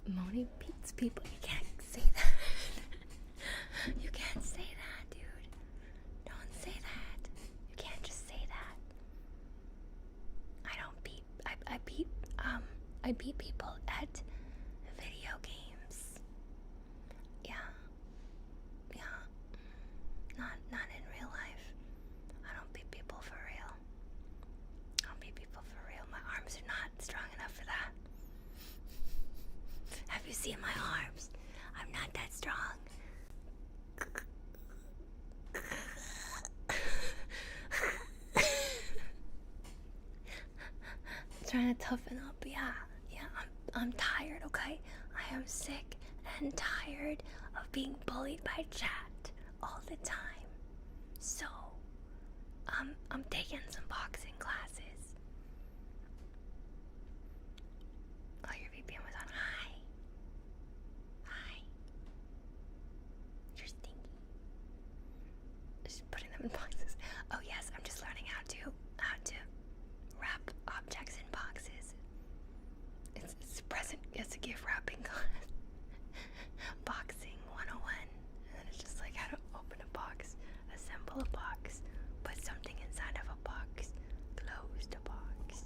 Moaning beats people. You can't say that. You can't say that, dude. Don't say that. You can't just say that. I don't beat. I beat people at video games. Yeah. Not in real life. I don't beat people for real. I don't beat people for real. My arms are not strong enough for that. Have you seen my arms? I'm not that strong. Trying to toughen up, yeah, I'm tired, okay? I am sick and tired of being bullied by chat all the time. So, I'm taking some boxing classes. Oh, your VPN was on. Hi. You're stinky. Just putting them in boxes. Oh yes, I'm just learning how to wrap objects in boxes. It's a present. It's a gift wrapping class. Boxing 101. And it's just like how to open a box, assemble a box, put something inside of a box, close the box.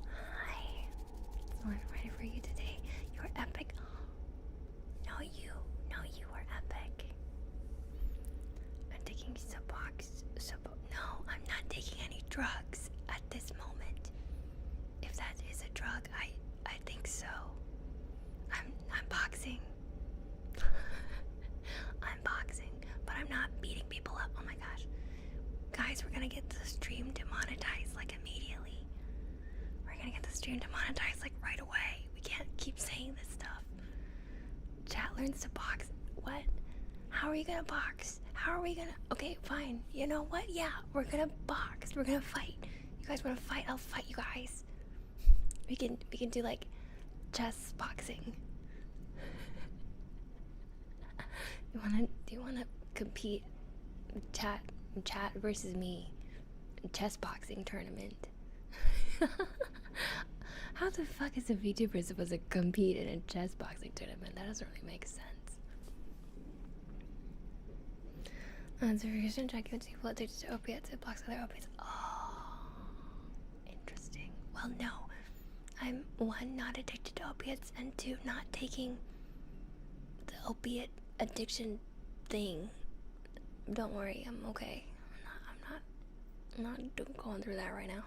Hi. So I'm ready for you today. You're epic. No, you were epic. I'm taking no, I'm not taking any drugs at this moment. If that is a drug, I think so. I'm boxing. I'm boxing, but I'm not beating people up. Oh my gosh. Guys, we're gonna get the stream demonetized like immediately. We're gonna get the stream demonetized like right away. We can't keep saying this stuff. Chat learns to box. What? How are you gonna box? How are we gonna... Okay, fine. You know what? Yeah, we're gonna box. We're gonna fight. You guys wanna fight? I'll fight you guys. We can do like chess boxing. Do you wanna compete? Chat versus me. Chess boxing tournament. How the fuck is a VTuber supposed to compete in a chess boxing tournament? That doesn't really make sense. So you're just checking with people addicted to opiates, it blocks other opiates. Oh, interesting. Well, no. I'm 1, not addicted to opiates, and 2, not taking the opiate addiction thing. Don't worry, I'm okay. I'm not going through that right now.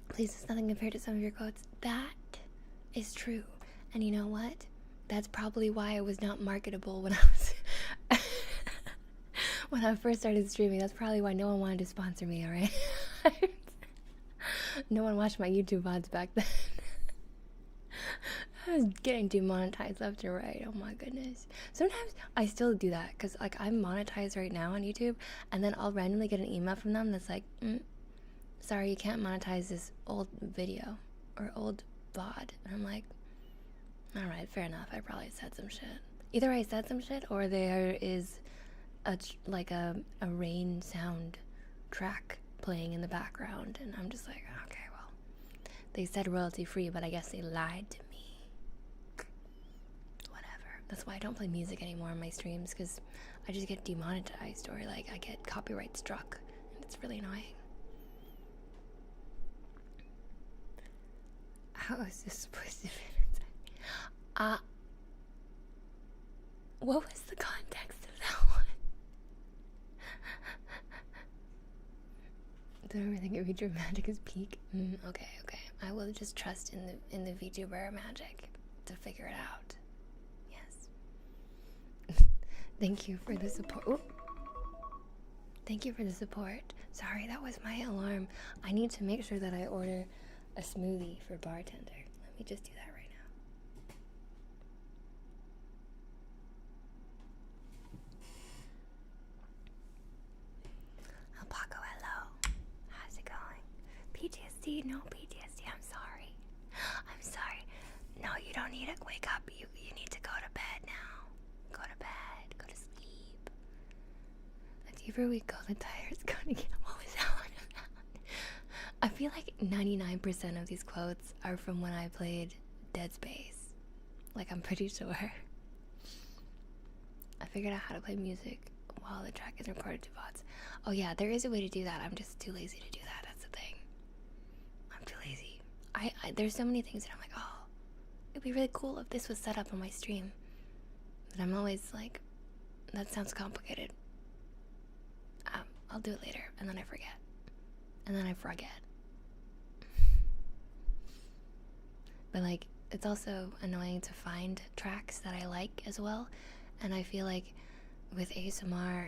Please, it's nothing compared to some of your quotes. That is true. And you know what? That's probably why I was not marketable when I was... when I first started streaming. That's probably why no one wanted to sponsor me, alright? No one watched my YouTube VODs back then. I was getting demonetized left and right. Oh my goodness. Sometimes I still do that because like I'm monetized right now on YouTube, and then I'll randomly get an email from them that's like, sorry, you can't monetize this old video or old VOD. And I'm like, alright, fair enough. I probably said some shit. Either I said some shit or there is a rain sound track playing in the background, and I'm just like, okay, well, they said royalty free, but I guess they lied to me. Whatever. That's why I don't play music anymore on my streams, because I just get demonetized or like I get copyright struck, and it's really annoying. How is this supposed to fit inside? What was the context of that one? Don't ever think of VTuber magic as peak. Okay. I will just trust in the VTuber magic to figure it out. Yes. Thank you for the support. Oop. Thank you for the support. Sorry, that was my alarm. I need to make sure that I order a smoothie for bartender. Let me just do that right now. Alpaco, hello. How's it going? PTSD? No PTSD. I'm sorry. No, you don't need to wake up. You need to go to bed now. Go to bed. Go to sleep. The deeper we go, the tighter it's going to get. What was that one about? feel like 99% of these quotes are from when I played Dead Space. Like, I'm pretty sure. I figured out how to play music while the track is recorded to bots. Oh yeah, there is a way to do that. I'm just too lazy to do that. That's the thing. I'm too lazy. There's so many things that I'm like, oh, it'd be really cool if this was set up on my stream. But I'm always like, that sounds complicated. I'll do it later, and then I forget. And then I forget. But like, it's also annoying to find tracks that I like as well. And I feel like with ASMR,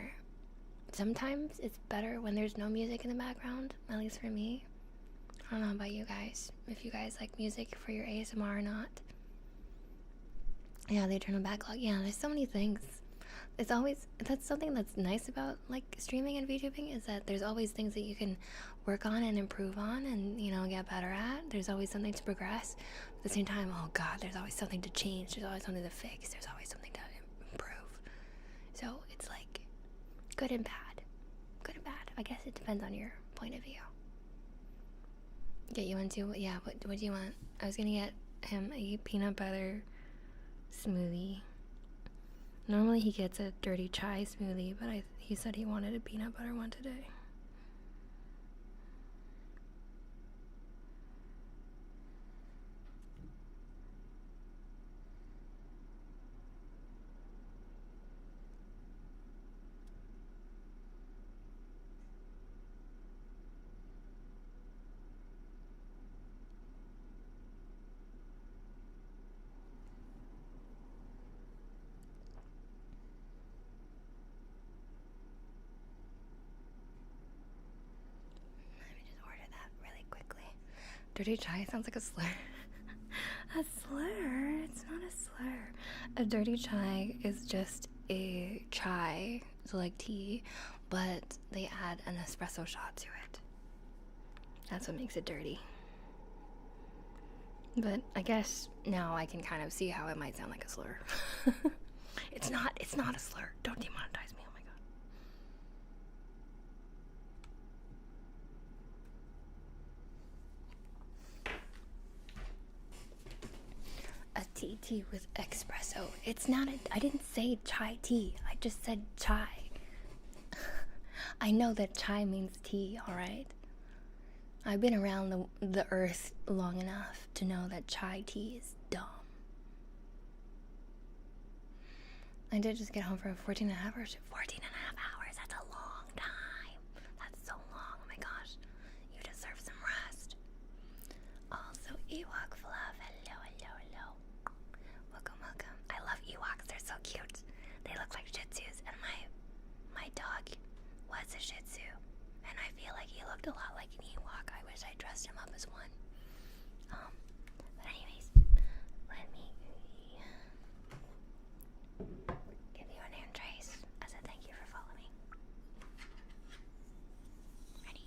sometimes it's better when there's no music in the background, at least for me. I don't know about you guys, if you guys like music for your ASMR or not. Yeah, the eternal backlog. Yeah, there's so many things. It's always, that's something that's nice about like streaming and VTubing, is that there's always things that you can work on and improve on and, you know, get better at. There's always something to progress. At the same time, oh god, there's always something to change. There's always something to fix. There's always something to improve. So it's like good and bad. Good and bad. I guess it depends on your point of view. Get you into, yeah, what do you want? I was gonna get him a peanut butter smoothie. Normally he gets a dirty chai smoothie, but he said he wanted a peanut butter one today. Dirty chai sounds like a slur. A slur? It's not a slur. A dirty chai is just a chai, so like tea, but they add an espresso shot to it. That's what makes it dirty. But I guess now I can kind of see how it might sound like a slur. It's not a slur. Don't demonetize me. Oh my god. A tea with espresso. It's not I didn't say chai tea. I just said chai. I know that chai means tea, alright? I've been around the earth long enough to know that chai tea is dumb. I did just get home from a 14 and a half hour shift. 14 and a half hours, that's a long time. That's so long, oh my gosh. You deserve some rest. Also, Ewok Fluff, hello. Welcome. I love Ewoks, they're so cute. They look like Shih Tzus, and my dog was a Shih Tzu. And I feel like he looked a lot like an Ewok. I wish I dressed him up as one. But anyways, let me give you a name trace as a thank you for following. Ready?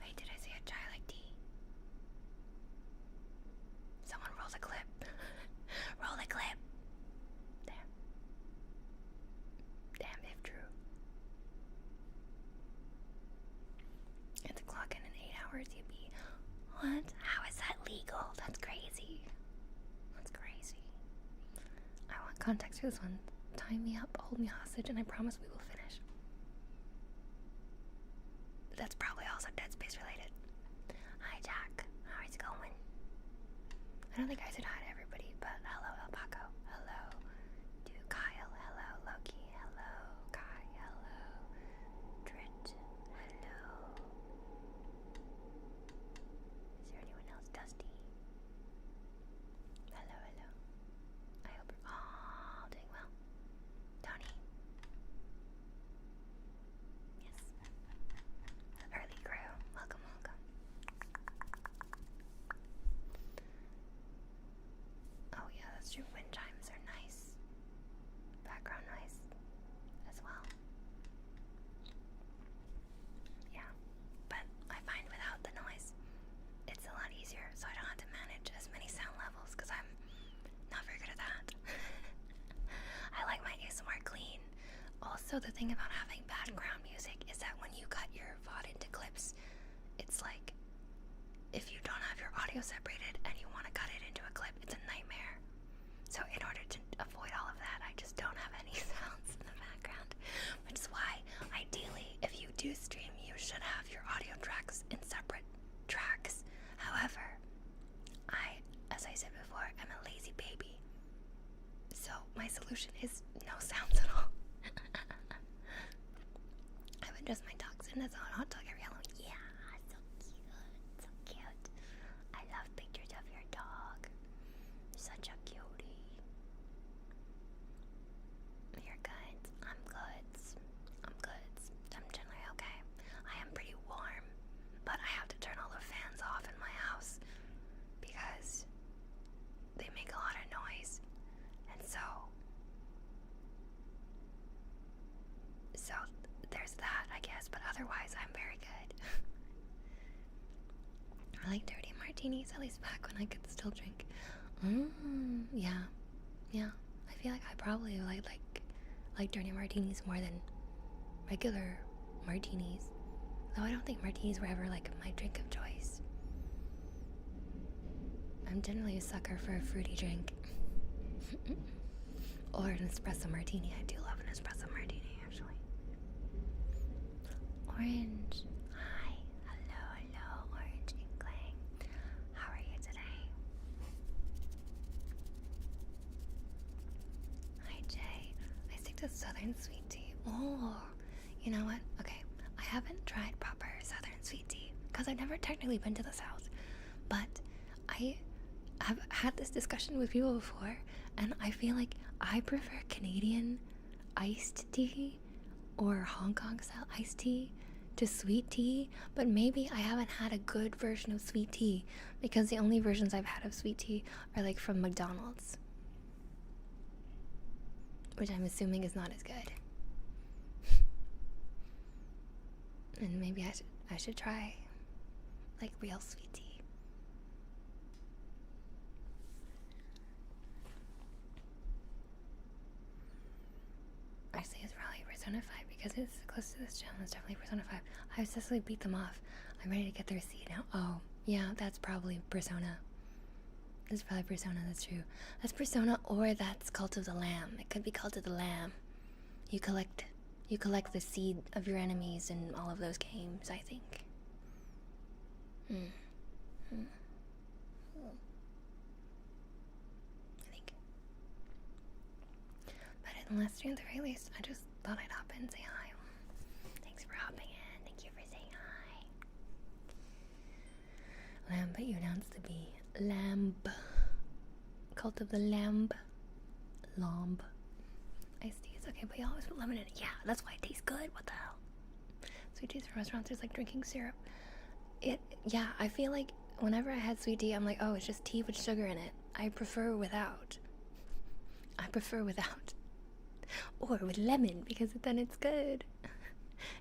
Wait, did I say a chai like tea? Someone roll the clip. Roll the clip. Damn, if true. It's a clock in 8 hours, you'd be. What? How is that legal? That's crazy. I want context for this one. Tie me up, hold me hostage, and I promise we will finish. That's probably also Dead Space related. Hi, Jack. How is it going? I don't think I said hi to everybody, but hello, El Paco. Hello to Kyle. Hello, Loki. Hello, Kai. Hello, Drit. Hello. Is there anyone else? Dusty. Hello. I hope you're all doing well. Tony. Yes. Early crew. Welcome. as well. Yeah, but I find without the noise, it's a lot easier, so I don't have to manage as many sound levels, because I'm not very good at that. I like my ASMR clean. Also, the thing about having background music is that when you cut your VOD into clips, it's like, if you don't have your audio separated and you want to cut it into a clip, it's a nightmare. So in order to avoid all of that, I just don't have any sounds in the background, which is why, ideally, if you do stream, you should have your audio tracks in separate tracks. However, as I said before, am a lazy baby. So my solution is no sounds at all. I would dress my dogs in as a hot dog every Halloween. Yeah, so cute, so cute. I love pictures of your dog. Such a cutie. You're good. I'm good. I'm good. I'm generally okay. I am pretty warm, but I have to turn all the fans off in my house because they make a lot of noise, and so there's that, I guess, but otherwise I'm very good. I like dirty martinis, at least back when I could still drink. Yeah. I feel like I probably like dirty martinis more than regular martinis, though I don't think martinis were ever like my drink of choice. I'm generally a sucker for a fruity drink. Or an espresso martini. I do love an espresso martini, actually. Orange. Hi. Hello, Orange Inkling. How are you today? Hi, Jay. I stick to Southern sweet tea. Oh, you know what? Okay, I haven't tried proper Southern sweet tea because I've never technically been to the South, but I've had this discussion with people before, and I feel like I prefer Canadian iced tea or Hong Kong style iced tea to sweet tea, but maybe I haven't had a good version of sweet tea because the only versions I've had of sweet tea are like from McDonald's, which I'm assuming is not as good. And maybe I should try like real sweet tea. Actually, it's probably Persona 5 because it's close to this channel. It's definitely Persona 5. I obsessively beat them off. I'm ready to get their seed now. Oh, yeah, that's probably Persona. That's probably Persona, that's true. That's Persona, or that's Cult of the Lamb. It could be Cult of the Lamb. You collect the seed of your enemies in all of those games, I think. I think. But unless you're at the very least, I just thought I'd hop in and say hi. Thanks for hopping in. Thank you for saying hi. Lamb, but you announced to be Lamb. Cult of the Lamb. Lamb. Iced tea is okay, but you always put lemon in it. Yeah, that's why it tastes good. What the hell? Sweet teas from restaurants is like drinking syrup. Yeah, I feel like whenever I had sweet tea, I'm like, oh, it's just tea with sugar in it. I prefer without. Or with lemon, because then it's good.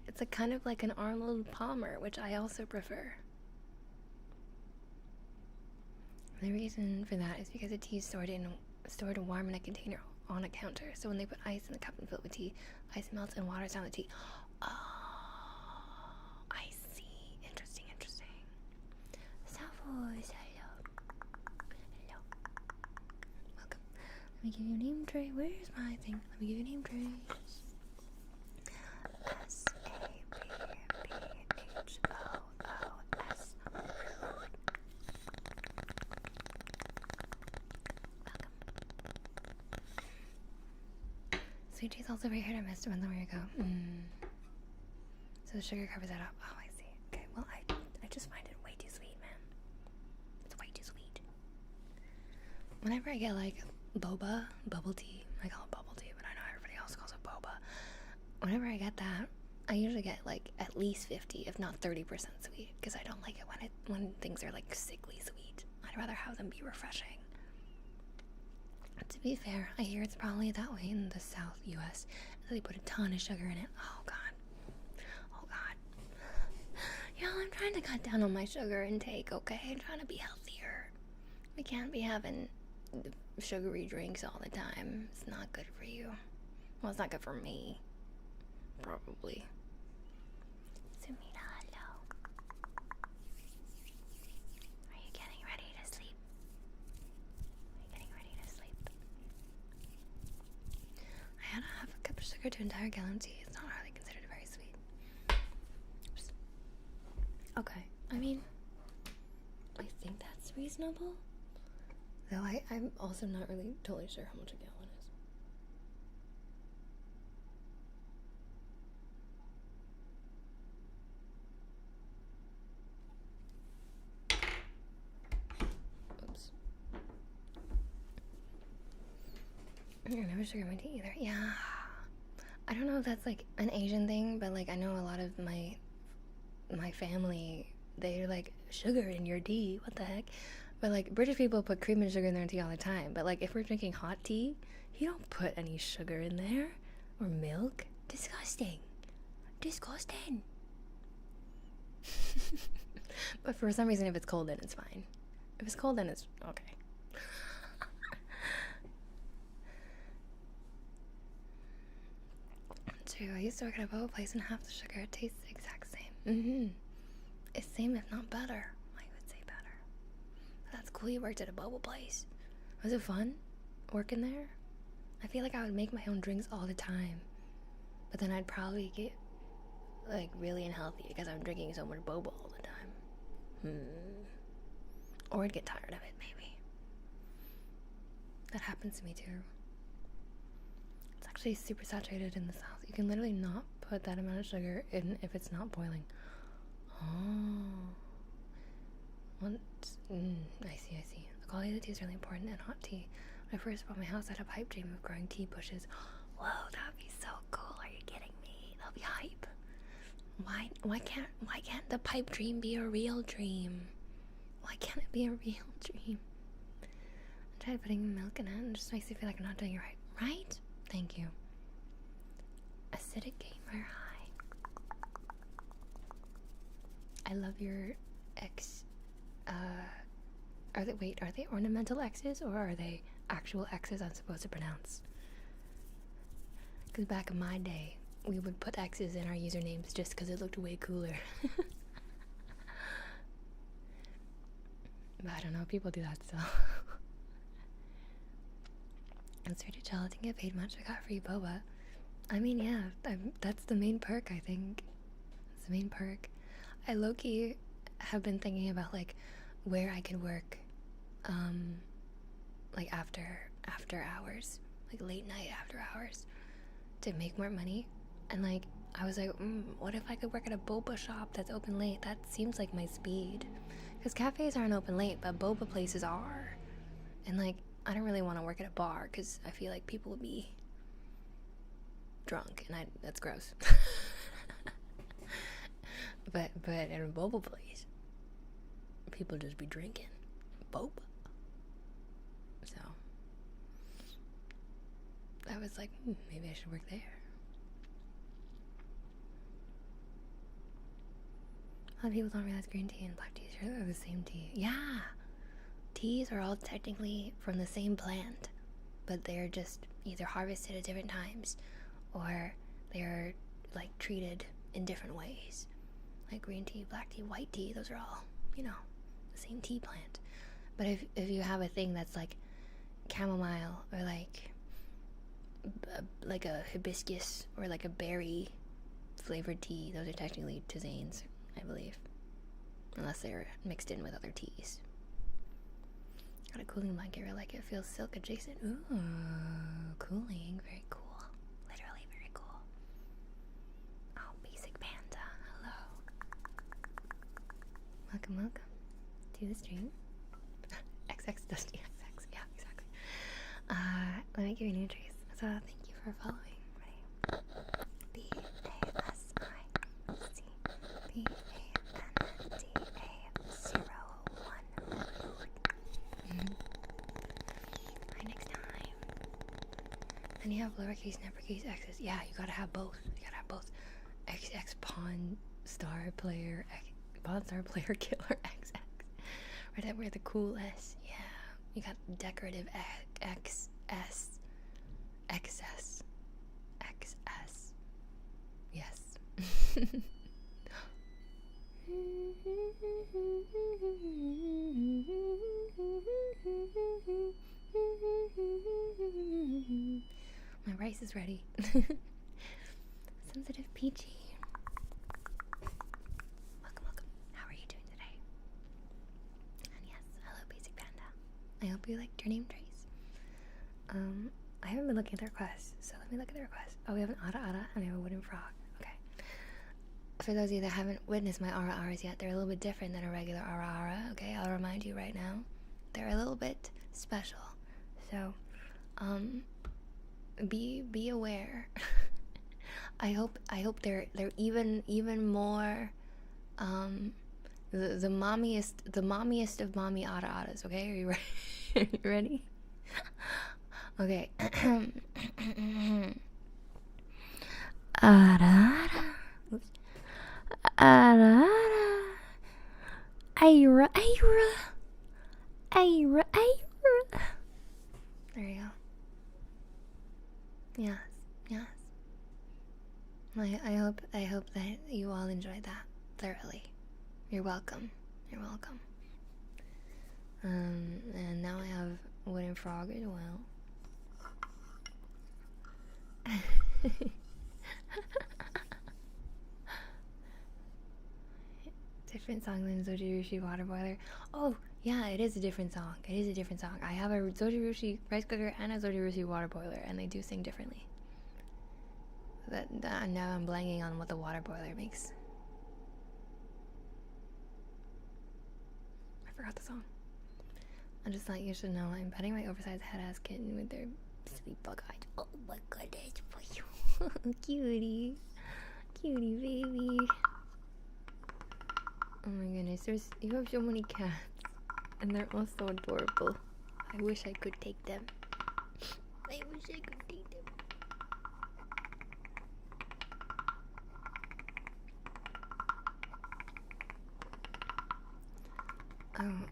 It's a kind of like an Arnold Palmer, which I also prefer. The reason for that is because the tea is stored warm in a container on a counter. So when they put ice in the cup and fill it with tea, ice melts and waters down the tea. Oh, I see. Interesting. Savos, hello. Welcome. Let me give you a name tray. Where's my thing? Let me give you a name tray. S-A-B-B-H-O-O-S. Sweet tea's also very hit or miss depends on where you go. So the sugar covers that up. Oh, I see. Okay, well, I just find it way too sweet, man. It's way too sweet. Whenever I get like boba, bubble tea, I call it bubble tea, but I know everybody else calls it boba. Whenever I get that, I usually get like at least 50, if not 30% sweet, because I don't like it when things are like sickly sweet. I'd rather have them be refreshing. To be fair, I hear it's probably that way in the South US. They put a ton of sugar in it. Oh god. Oh god. Y'all, I'm trying to cut down on my sugar intake, okay? I'm trying to be healthier. We can't be having sugary drinks all the time. It's not good for you. Well, it's not good for me. Probably. Sumida, hello. Are you getting ready to sleep? Are you getting ready to sleep? I had a half a cup of sugar to an entire gallon of tea. It's not hardly considered very sweet. Oops. Okay, I mean, I think that's reasonable. Though I'm also not really totally sure how much a gallon is. Oops. I never sugar my tea either. Yeah. I don't know if that's like an Asian thing, but like I know a lot of my family, they're like, sugar in your tea, what the heck? But like British people put cream and sugar in their tea all the time. But like if we're drinking hot tea, you don't put any sugar in there or milk. Disgusting. Disgusting. But for some reason, if it's cold, then it's fine. If it's cold, then it's okay. True, I used to work at a boba place and half the sugar tastes the exact same. It's same if not better. I would say better. But that's cool you worked at a boba place. Was it fun working there? I feel like I would make my own drinks all the time. But then I'd probably get like really unhealthy because I'm drinking so much boba all the time. Or I'd get tired of it, maybe. That happens to me too. It's actually super saturated in the South. You can literally not put that amount of sugar in if it's not boiling. Oh. I see. The quality of the tea is really important in hot tea. When I first bought my house, I had a pipe dream of growing tea bushes. Whoa, that'd be so cool. Are you kidding me? That'll be hype. Why can't the pipe dream be a real dream? Why can't it be a real dream? I tried putting milk in it and it just makes me feel like I'm not doing it right. Right? Thank you. Acidic gamer, hi. I love your X. Are they ornamental X's or are they actual X's I'm supposed to pronounce? Because back in my day, we would put X's in our usernames just because it looked way cooler. But I don't know, people do that still. I'm sorry to tell, I didn't get paid much. I got free boba. I mean, yeah, that's the main perk, I think. It's the main perk. I low-key have been thinking about, like, where I could work, like, after hours. Like, late night after hours. To make more money. And, like, I was like, what if I could work at a boba shop that's open late? That seems like my speed. Because cafes aren't open late, but boba places are. And, like, I don't really want to work at a bar because I feel like people would be drunk, and that's gross. but at a boba place, people just be drinking boba. So I was like, maybe I should work there. A lot of people don't realize green tea and black tea are the same tea. Yeah, teas are all technically from the same plant, but they're just either harvested at different times or they're like treated in different ways. Like green tea, black tea, white tea, those are all, you know, the same tea plant. But if you have a thing that's like chamomile or like a hibiscus or like a berry flavored tea, those are technically tisanes, I believe, unless they're mixed in with other teas. Got a cooling blanket, I like it. Feels silk adjacent. Ooh, cooling, very cool. Literally very cool. Oh, basic panda, hello. Welcome to the stream. XX Dusty XX, yeah, exactly. Let me give you a new trace. So thank you for following. Ready? BASIC BANDA 01. Alright, next time. And you have lowercase and uppercase X's. Yeah, you gotta have both. You gotta have both. XX pawn star player, pawn star player killer XX. Right there, we're the cool S. Yeah, you got decorative XS, XS, XS. Yes. My rice is ready. Sensitive Peachy. Welcome, welcome. How are you doing today? And yes, hello Basic Panda. I hope you liked your name trace. I haven't been looking at the requests, so let me look at the requests. Oh, we have an Ada Ada and we have a wooden frog. Okay. For those of you that haven't witnessed my Ara Aras yet, they're a little bit different than a regular Ara Ara, okay? I'll remind you right now. They're a little bit special. So, be aware. I hope they're even more the mommiest of mommy Ada Adas, okay? Are you ready? Are you ready? Okay. Ada. Oops. Ada. Ira. There you go. Yes. I hope that you all enjoyed that thoroughly. You're welcome. And now I have wooden frog as well. Different song than Zojirushi water boiler. Oh yeah, it is a different song. I have a Zojirushi rice cooker and a Zojirushi water boiler, and they do sing differently. Now I'm blanking on what the water boiler makes. I forgot the song. I just thought you should know I'm petting my oversized head-ass kitten with their silly bug eyes. Oh my goodness, for you. Cutie baby. Oh my goodness, you have so many cats, and they're all so adorable. I wish I could take them.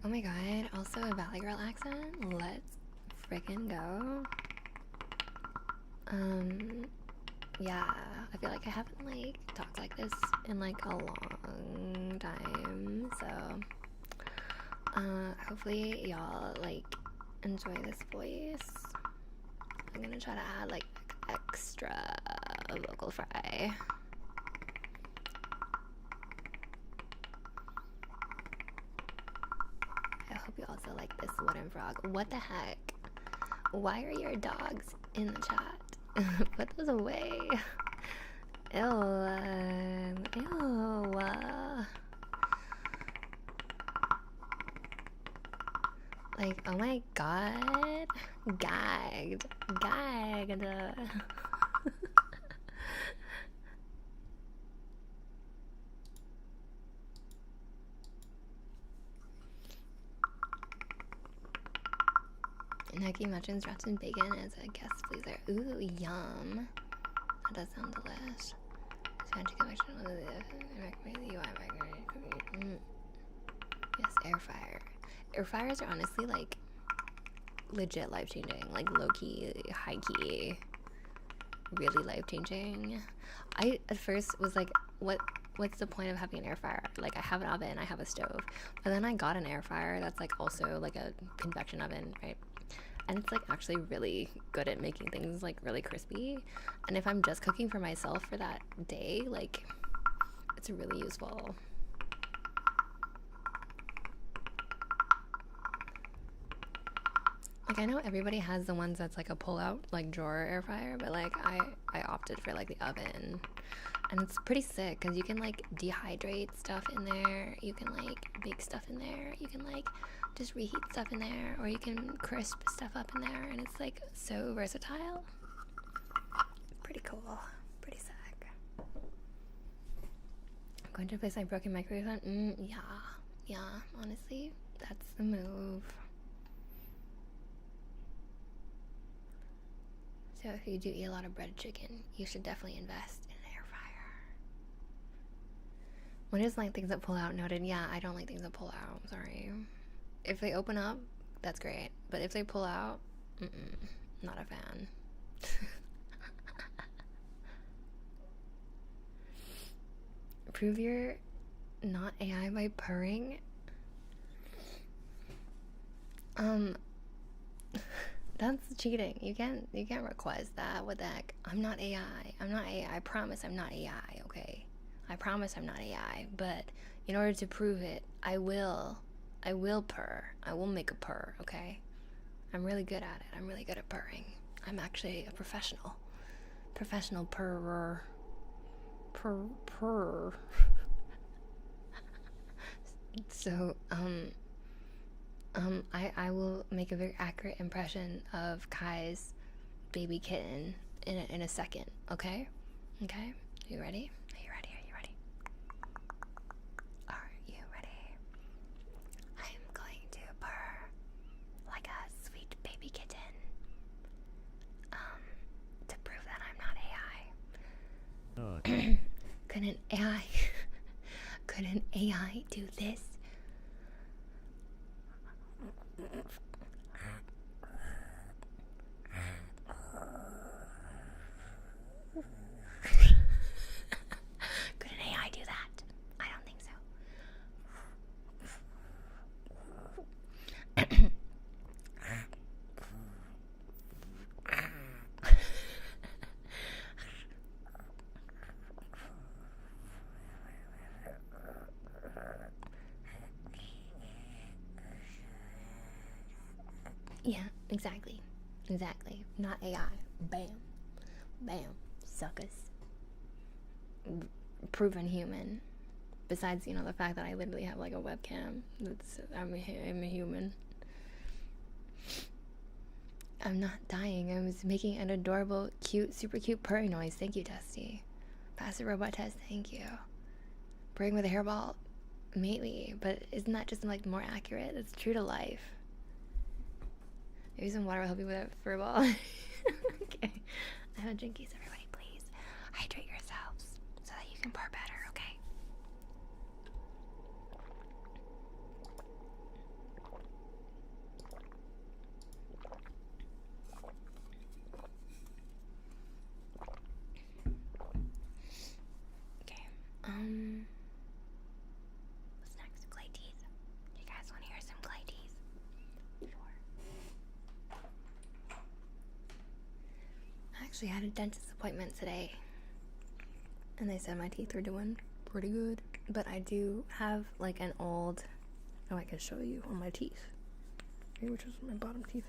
Oh my god, also a Valley Girl accent? Let's freaking go. Yeah, I feel like I haven't like talked like this in like a long time, so hopefully y'all like enjoy this voice. I'm gonna try to add like extra vocal fry. I hope you also like this wooden frog. What the heck? Why are your dogs in the chat? Put those away. Ew. Like, oh my god. Gagged. Nike mentions rats and bacon as a guest pleaser. Ooh, yum. That does sound delish. Yes, air fryer. Air fryers are honestly like legit life changing, like low key, high key, really life changing. I at first was like, what's the point of having an air fryer? Like I have an oven, I have a stove, but then I got an air fryer that's like also like a convection oven, right? And it's like actually really good at making things like really crispy. And if I'm just cooking for myself for that day, like it's really useful. Like I know everybody has the ones that's like a pull-out like drawer air fryer, but like I opted for like the oven. And it's pretty sick because you can like dehydrate stuff in there, you can like bake stuff in there, you can like just reheat stuff in there, or you can crisp stuff up in there, and it's like so versatile. Pretty cool, pretty sick. I'm going to replace my broken microphone. Yeah, honestly, that's the move. So if you do eat a lot of breaded chicken, you should definitely invest in an air fryer. When is like things that pull out noted? Yeah, I don't like things that pull out. I'm sorry. If they open up, that's great. But if they pull out, not a fan. Prove you're not AI by purring. That's cheating. You can't request that. What the heck? I'm not AI. I'm not AI. I promise I'm not AI, okay? I promise I'm not AI. But in order to prove it, I will purr. I will make a purr, okay? I'm really good at it. I'm really good at purring. I'm actually a professional. Professional purrer. Purr. So, I will make a very accurate impression of Kai's baby kitten in a second, okay? Okay? Are you ready? Are you ready? Are you ready? Are you ready? I'm going to purr like a sweet baby kitten. To prove that I'm not AI. Could an AI do this? Could an AI do that? I don't think so. Yeah, exactly. Exactly. Not AI. Bam. Bam. Suckers. Proven human. Besides, you know, the fact that I literally have like a webcam. I'm a human. I'm not dying. I was making an adorable, cute, super cute purring noise. Thank you, Dusty. Pass the robot test. Thank you. Purring with a hairball. Maybe. But isn't that just like more accurate? It's true to life. Maybe some water will help you with that furball. Okay. I have drinkies, everybody. Please hydrate yourselves so that you can purr better, okay? Okay. What's next? Clay teeth. You guys want to hear some clay teeth? Sure. I actually had a dentist appointment today, and they said my teeth are doing pretty good. But I do have like an old, I can show you on my teeth. Okay, which is my bottom teeth.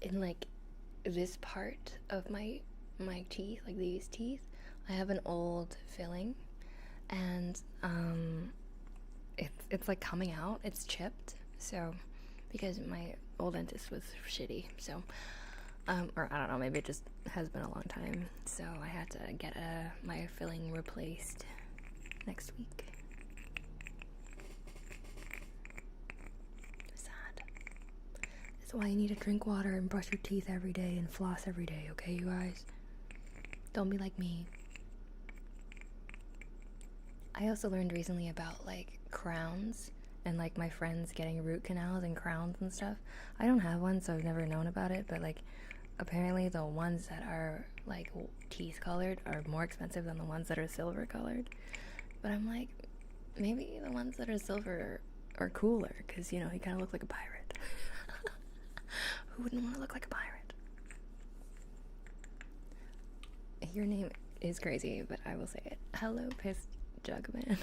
In like this part of my teeth, like these teeth, I have an old filling, and it's like coming out. It's chipped, so because my old dentist was shitty, so or I don't know, maybe it just has been a long time, so I had to get my filling replaced next week. Sad. That's why you need to drink water and brush your teeth every day and floss every day, okay, you guys? Don't be like me. I also learned recently about like crowns and like my friends getting root canals and crowns and stuff. I don't have one, so I've never known about it, but like apparently the ones that are like teeth colored are more expensive than the ones that are silver colored. But I'm like, maybe the ones that are silver are cooler, because you know, you kind of look like a pirate. Who wouldn't want to look like a pirate? Your name is crazy, but I will say it. Hello, pissed Jugman.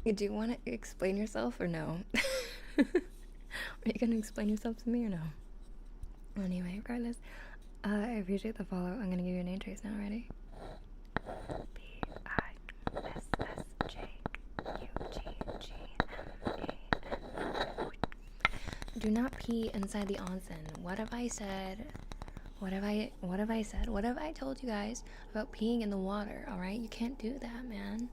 Do you want to explain yourself or no? Are you gonna explain yourself to me or no? Anyway, regardless, I appreciate the follow. I'm gonna give you a name trace now. Ready? BISSJUGGMAN. Do not pee inside the onsen. What have I said? What have I said? What have I told you guys about peeing in the water? All right, you can't do that, man.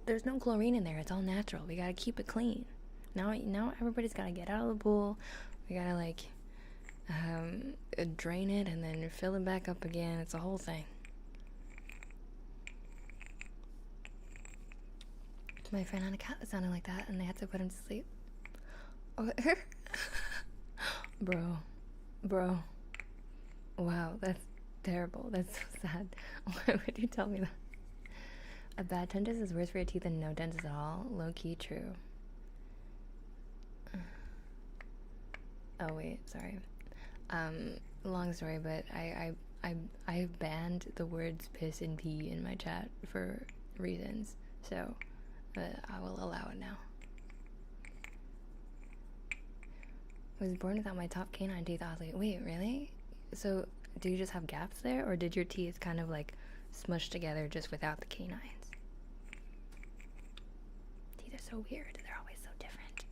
There's no chlorine in there. It's all natural. We gotta keep it clean. Now everybody's gotta get out of the pool. We gotta like drain it and then fill it back up again. It's a whole thing. My friend had a cat that sounded like that, and they had to put him to sleep. Bro. Wow, that's terrible. That's so sad. Why would you tell me that? A bad dentist is worse for your teeth than no dentist at all. Low-key true. Oh wait, sorry. Long story, but I banned the words piss and pee in my chat for reasons, so I will allow it now. I was born without my top canine teeth. I was like, wait, really? So do you just have gaps there, or did your teeth kind of like smush together just without the canines? Teeth are so weird. They're always so different.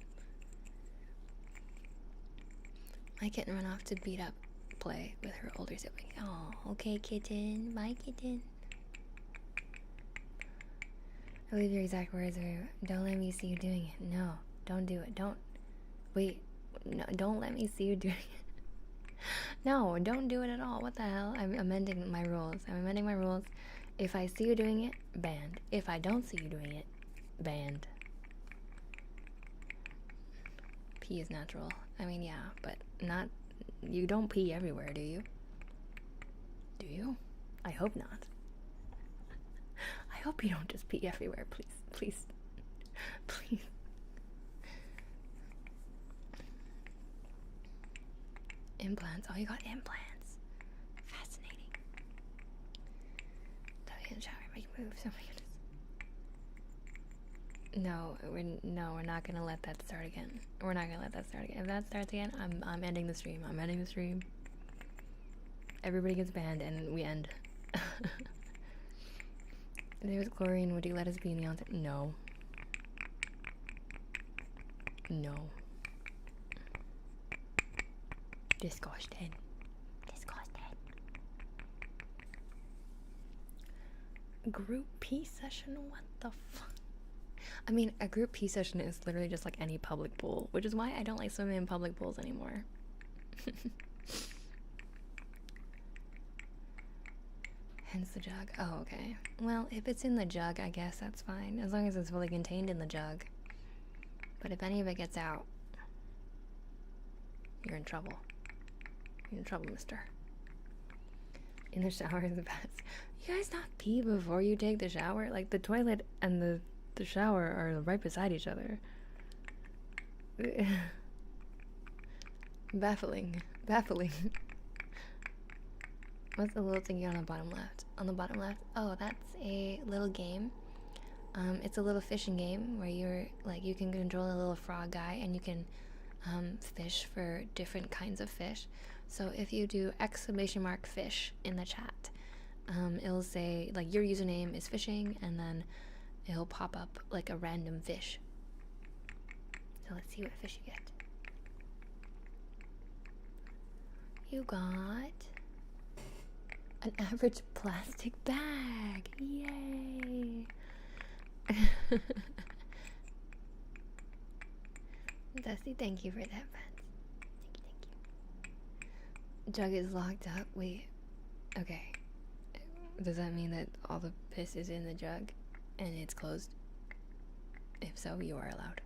My kitten ran off to beat up play with her older sibling. Oh, okay, kitten. Bye, kitten. I believe your exact words are, don't let me see you doing it. No, don't do it. Don't. Wait. No, don't let me see you doing it. No, don't do it at all. What the hell? I'm amending my rules. If I see you doing it, banned. If I don't see you doing it, banned. Pee is natural. I mean, yeah, but not... You don't pee everywhere, do you? Do you? I hope not. I hope you don't just pee everywhere, please. Please. Please. Implants. Oh, you got implants. Fascinating. W in the shower, make moves. Oh my goodness. No, we're not gonna let that start again. If that starts again, I'm ending the stream. Everybody gets banned and we end. There's chlorine. Would you let us be in the onsen? No. No. Disgusting. Group P session? What the fuck? I mean, a group P session is literally just like any public pool, which is why I don't like swimming in public pools anymore. Hence the jug. Oh, okay. Well, if it's in the jug, I guess that's fine, as long as it's fully contained in the jug. But if any of it gets out, you're in trouble. You're in trouble, mister. In the shower is the best. You guys not pee before you take the shower? Like, the toilet and the shower are right beside each other. Baffling. What's the little thing on the bottom left? On the bottom left? Oh, that's a little game. It's a little fishing game where you're like, you can control a little frog guy and you can fish for different kinds of fish. So if you do !fish in the chat, it'll say like your username is fishing, and then it'll pop up like a random fish. So let's see what fish you get. You got an average plastic bag. Yay! Dusty, thank you for that, friends. Thank you. Jug is locked up. Wait. Okay. Does that mean that all the piss is in the jug and it's closed? If so, you are allowed.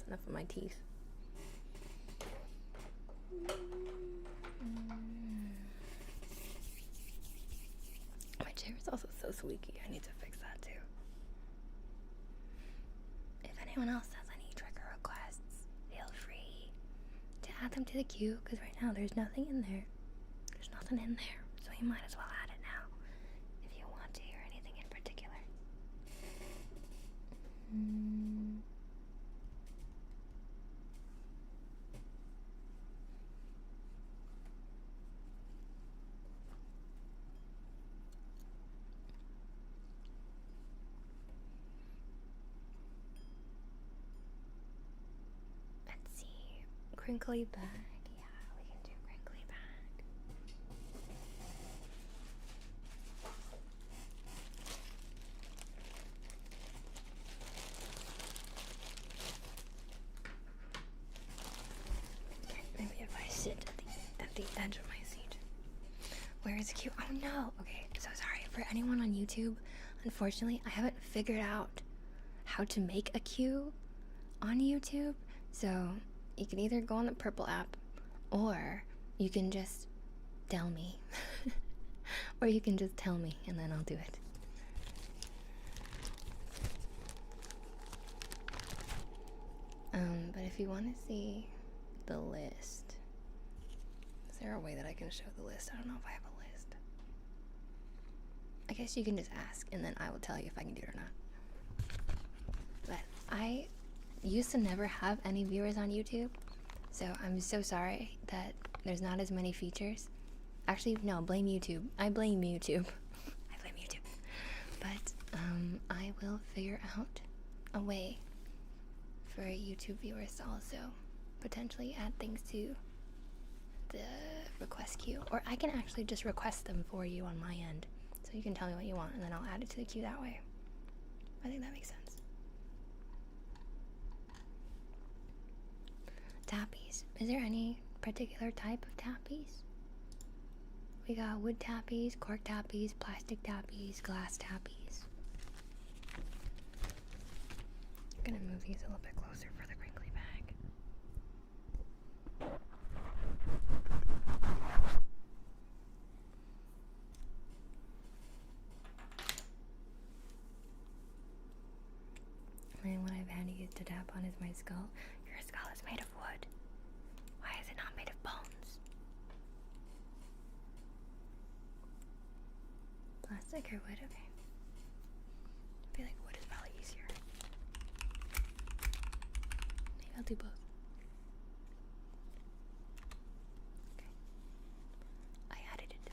Enough of my teeth. My chair is also so squeaky. I need to fix that too. If anyone else has any trigger requests, feel free to add them to the queue, because right now there's nothing in there. There's nothing in there, so you might as well add it now if you want to hear anything in particular. Let's see. crinkly bag. Yeah, we can do crinkly bag. Maybe if I sit at the edge of my seat. Where is the queue? Oh no! Okay, so sorry for anyone on YouTube. Unfortunately, I haven't figured out how to make a queue on YouTube. So you can either go on the purple app, or you can just tell me. Or you can just tell me and then I'll do it. But if you want to see the list, is there a way that I can show the list? I don't know if I have a list. I guess you can just ask and then I will tell you if I can do it or not. But I used to never have any viewers on YouTube, so I'm so sorry that there's not as many features. Actually, no, blame YouTube. I blame YouTube. I blame YouTube. But I will figure out a way for YouTube viewers to also potentially add things to the request queue. Or I can actually just request them for you on my end. So you can tell me what you want and then I'll add it to the queue that way. I think that makes sense. Tappies. Is there any particular type of tappies? We got wood tappies, cork tappies, plastic tappies, glass tappies. I'm gonna move these a little bit closer for the crinkly bag. And what I've had to use to tap on is my skull. Your skull is made of wood. Why is it not made of bones? Plastic or wood? Okay. I feel like wood is probably easier. Maybe I'll do both. Okay. I added it.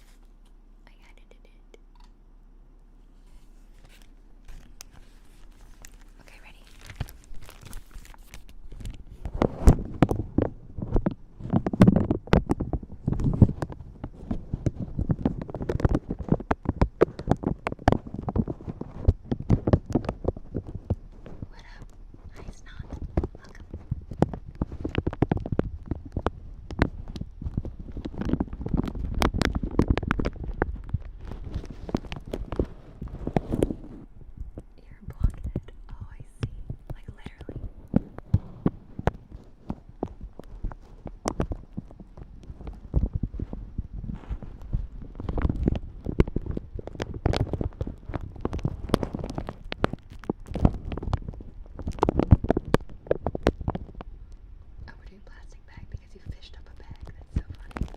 Okay, ready? What up? Nice not. Welcome. You're blocked. Oh, I see. Like literally. Oh, we're doing plastic bag because you fished up a bag. That's so funny.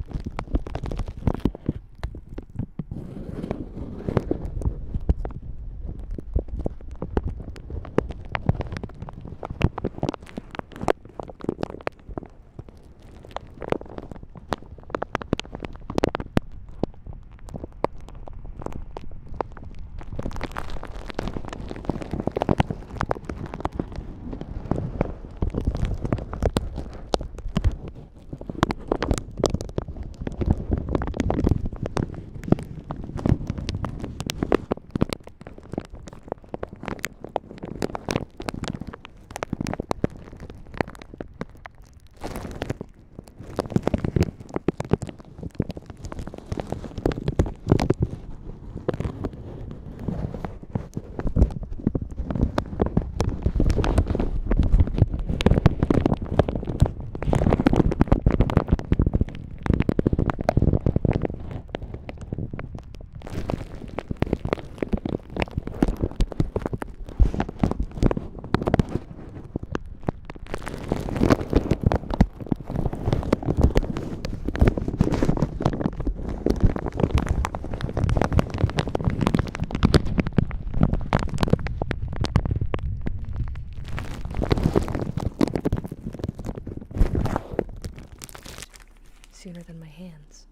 Sooner than my hands,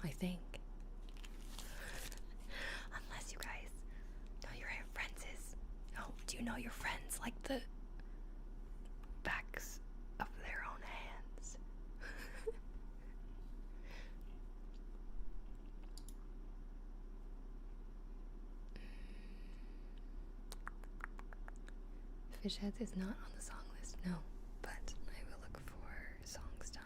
I think. Unless you guys know your friends is. Oh, do you know your friends like the backs of their own hands? Fish Heads is not on the song list, no, but I will look for songs to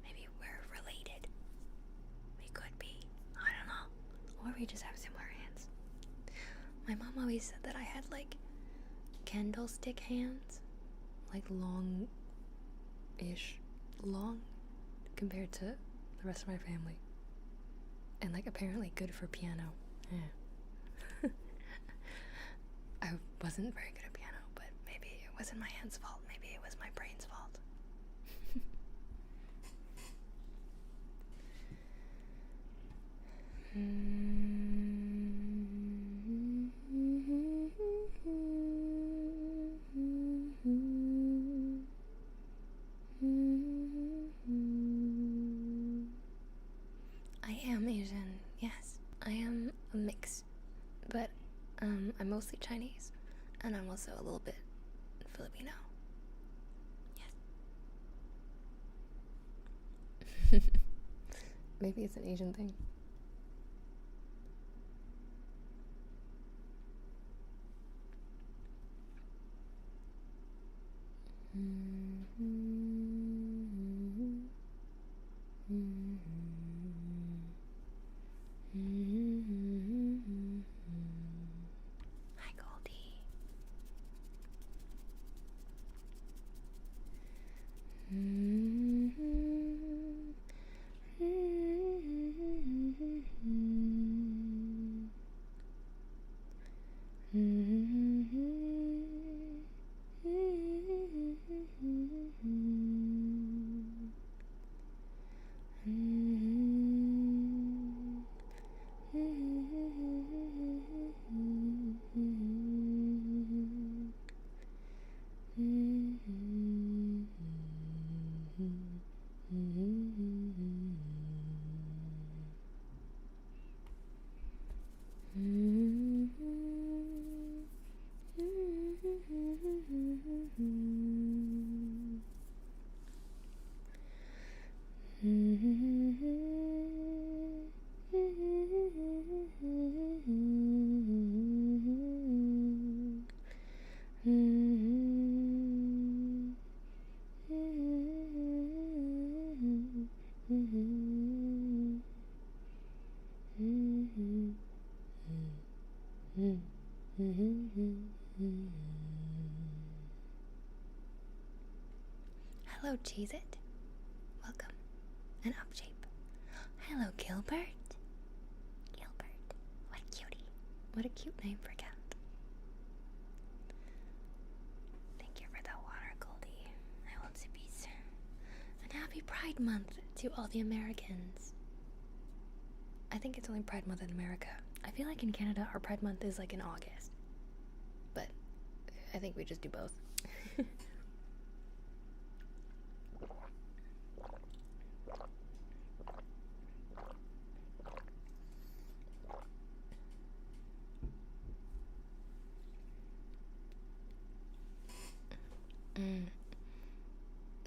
maybe we're related. We could be. I don't know. Or we just have similar hands. My mom always said that I had like candlestick hands. Like long-ish. Long compared to the rest of my family. And like apparently good for piano. Yeah. I wasn't very good at piano, but maybe it wasn't my hand's fault. Maybe it was my brain's fault. I am Asian, yes. I am a mix, but I'm mostly Chinese, and I'm also a little bit Filipino. Yes. Maybe it's an Asian thing. Hi, Goldie. Hello, Cheez-It. Welcome. an up shape. Hello, Gilbert. Gilbert. What a cutie. What a cute name for a cat. Thank you for the water, Goldie. I will zippies. And happy Pride Month to all the Americans. I think it's only Pride Month in America. I feel like in Canada our Pride Month is like in August. But I think we just do both.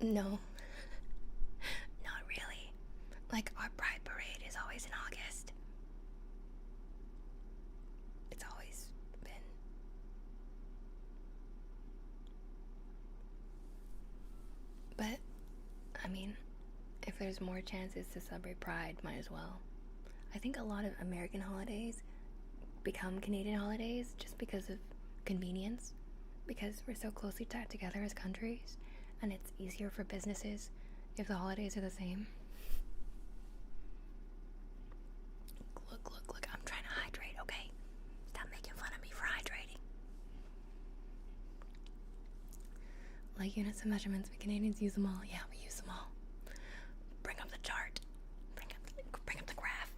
No. Not really. Like, our Pride Parade is always in August. It's always been. But, I mean, if there's more chances to celebrate Pride, might as well. I think a lot of American holidays become Canadian holidays just because of convenience. Because we're so closely tied together as countries, and it's easier for businesses if the holidays are the same. Look, I'm trying to hydrate, okay? Stop making fun of me for hydrating. Like units of measurements, we Canadians use them all. Yeah, we use them all. Bring up the chart. Bring up the graph.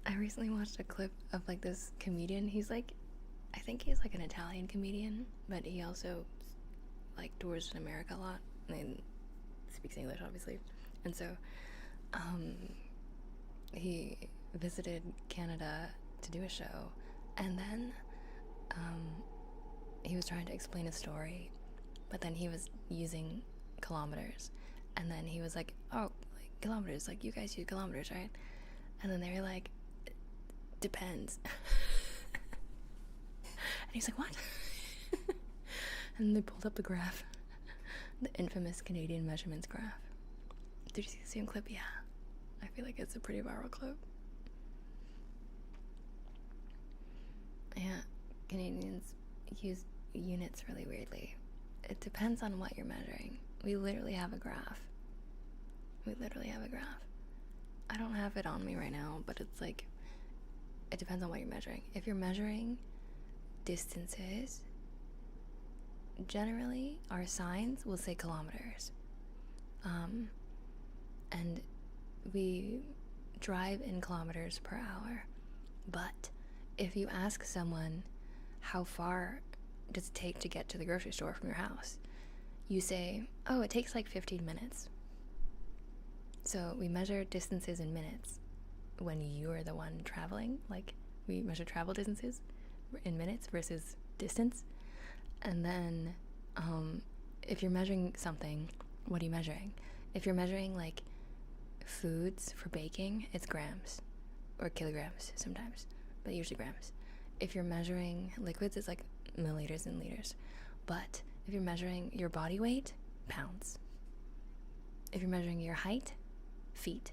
I recently watched a clip of like this comedian. I think he's like an Italian comedian, but he also like tours in America a lot and speaks English, obviously. And so he visited Canada to do a show, and then he was trying to explain a story, but then he was using kilometers, and then he was like, oh, like kilometers, like you guys use kilometers, right? And then they were like, depends. And he's like, what? And they pulled up the graph. The infamous Canadian measurements graph. Did you see the same clip? Yeah. I feel like it's a pretty viral clip. Yeah. Canadians use units really weirdly. It depends on what you're measuring. We literally have a graph. I don't have it on me right now, but it's like, it depends on what you're measuring. If you're measuring distances, generally our signs will say kilometers, and we drive in kilometers per hour. But if you ask someone how far does it take to get to the grocery store from your house, you say, oh, it takes like 15 minutes. So we measure distances in minutes when you're the one traveling. Like, we measure travel distances in minutes versus distance. And then if you're measuring something, what are you measuring? If you're measuring like foods for baking, it's grams or kilograms sometimes, but usually grams. If you're measuring liquids, it's like milliliters and liters. But if you're measuring your body weight, pounds. If you're measuring your height, feet.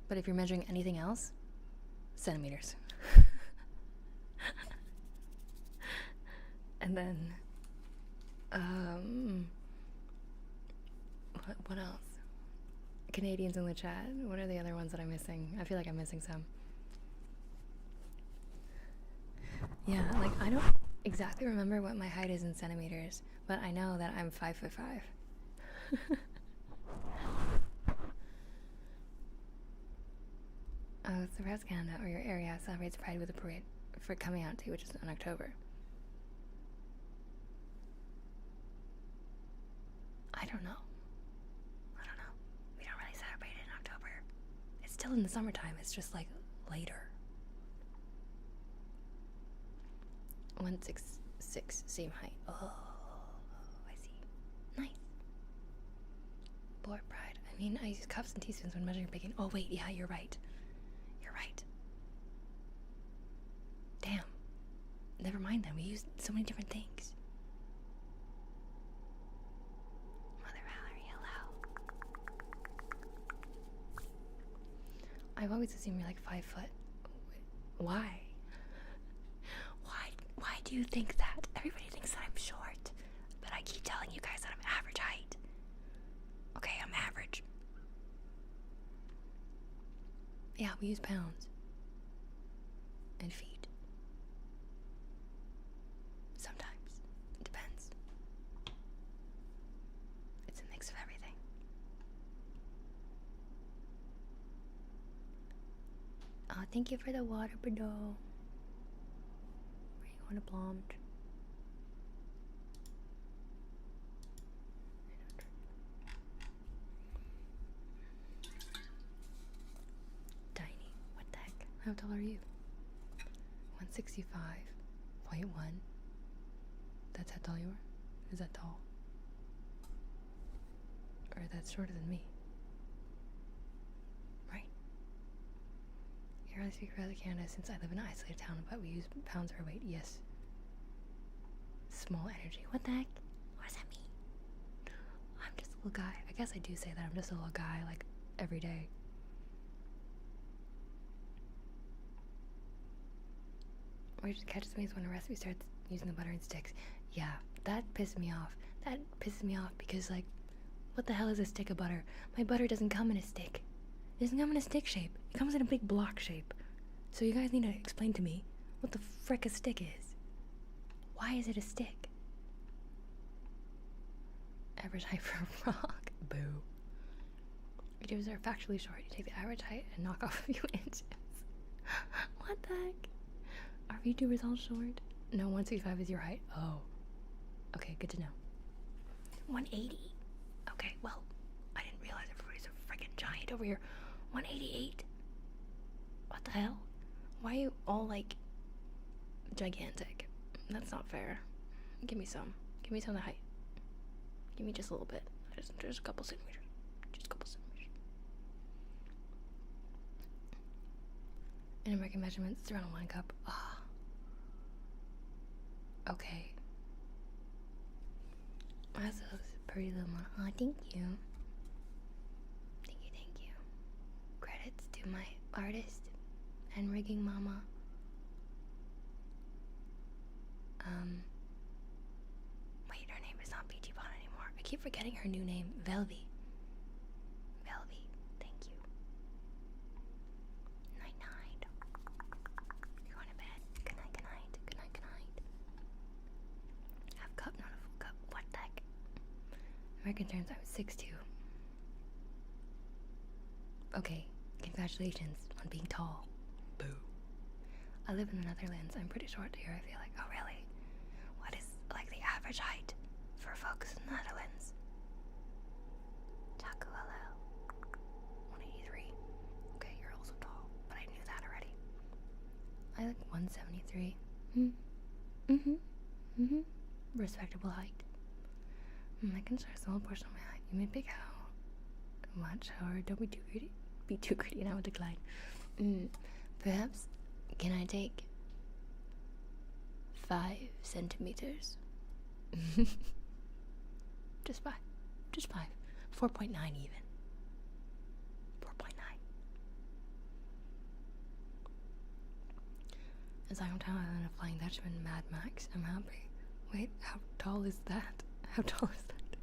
But if you're measuring anything else, centimeters. And then, what else? Canadians in the chat. What are the other ones that I'm missing? I feel like I'm missing some. Yeah, like I don't exactly remember what my height is in centimeters, but I know that I'm 5'5". Oh, it's perhaps Canada or your area celebrates Pride with a parade for coming out day, which is in October. I don't know. We don't really celebrate it in October. It's still in the summertime. It's just like later. 166, same height. Oh, I see. Nice. Board Pride. I mean, I use cups and teaspoons when measuring baking. Oh wait, yeah, you're right. Damn. Never mind then. We use so many different things. Mother Valerie, hello. I've always assumed you're like 5 foot. Why? Why do you think that? Everybody thinks that I'm short, but I keep telling you guys that I'm average height. average. Yeah, we use pounds. And feet. Sometimes. It depends. It's a mix of everything. Oh, thank you for the water, Bado. Where you want to blonde? Tiny. What the heck? How tall are you? 165.1. That's how tall you are? Is that tall? Or that's shorter than me? Right? You really speak for other Canada since I live in an isolated town, but we use pounds per weight. Yes. Small energy. What the heck? What does that mean? I'm just a little guy. I guess I do say that I'm just a little guy, like, every day. What just catches me is when a recipe starts using the butter and sticks. Yeah, that pisses me off. That pisses me off because, like, what the hell is a stick of butter? My butter doesn't come in a stick. It doesn't come in a stick shape. It comes in a big block shape. So you guys need to explain to me what the frick a stick is. Why is it a stick? Average height for a frog. Boo. Videos are factually short. You take the average height and knock off a few inches. What the heck? Are VTubers all short? No, 165 is your height. Oh. Okay, good to know. 180. Okay, well, I didn't realize everybody's a freaking giant over here. 188. What the hell? Why are you all, like, gigantic? That's not fair. Give me some. Give me some of the height. Give me just a little bit. Just a couple centimeters. Just a couple centimeters. In American measurements, it's around a 1 cup. Ah. Okay. That's a pretty little one. Oh, thank you. Thank you, thank you. Credits to my artist and rigging mama. Wait, her name is not BG Bot anymore. I keep forgetting her new name. Velvy. Velvy, thank you. Night night. You're going to bed. Good night, good night. Good night, good night. Half cup, not a full cup. What the heck? American terms, I'm 6'2". Okay, congratulations on being tall. Boo. I live in the Netherlands. I'm pretty short here, I feel like. Oh, really? What is, like, the average height for folks in the Netherlands? Taco hello. 183. Okay, you're also tall, but I knew that already. I like 173. Respectable height. I can share a small portion of my height. You may pick how much, however, don't be too greedy. Be too greedy and I will decline. Perhaps, can I take 5 centimeters? Just 5. Just 5. 4.9 even. 4.9. As I'm tall and a Flying Dutchman, Mad Max, I'm happy. Wait, how tall is that? How tall is that?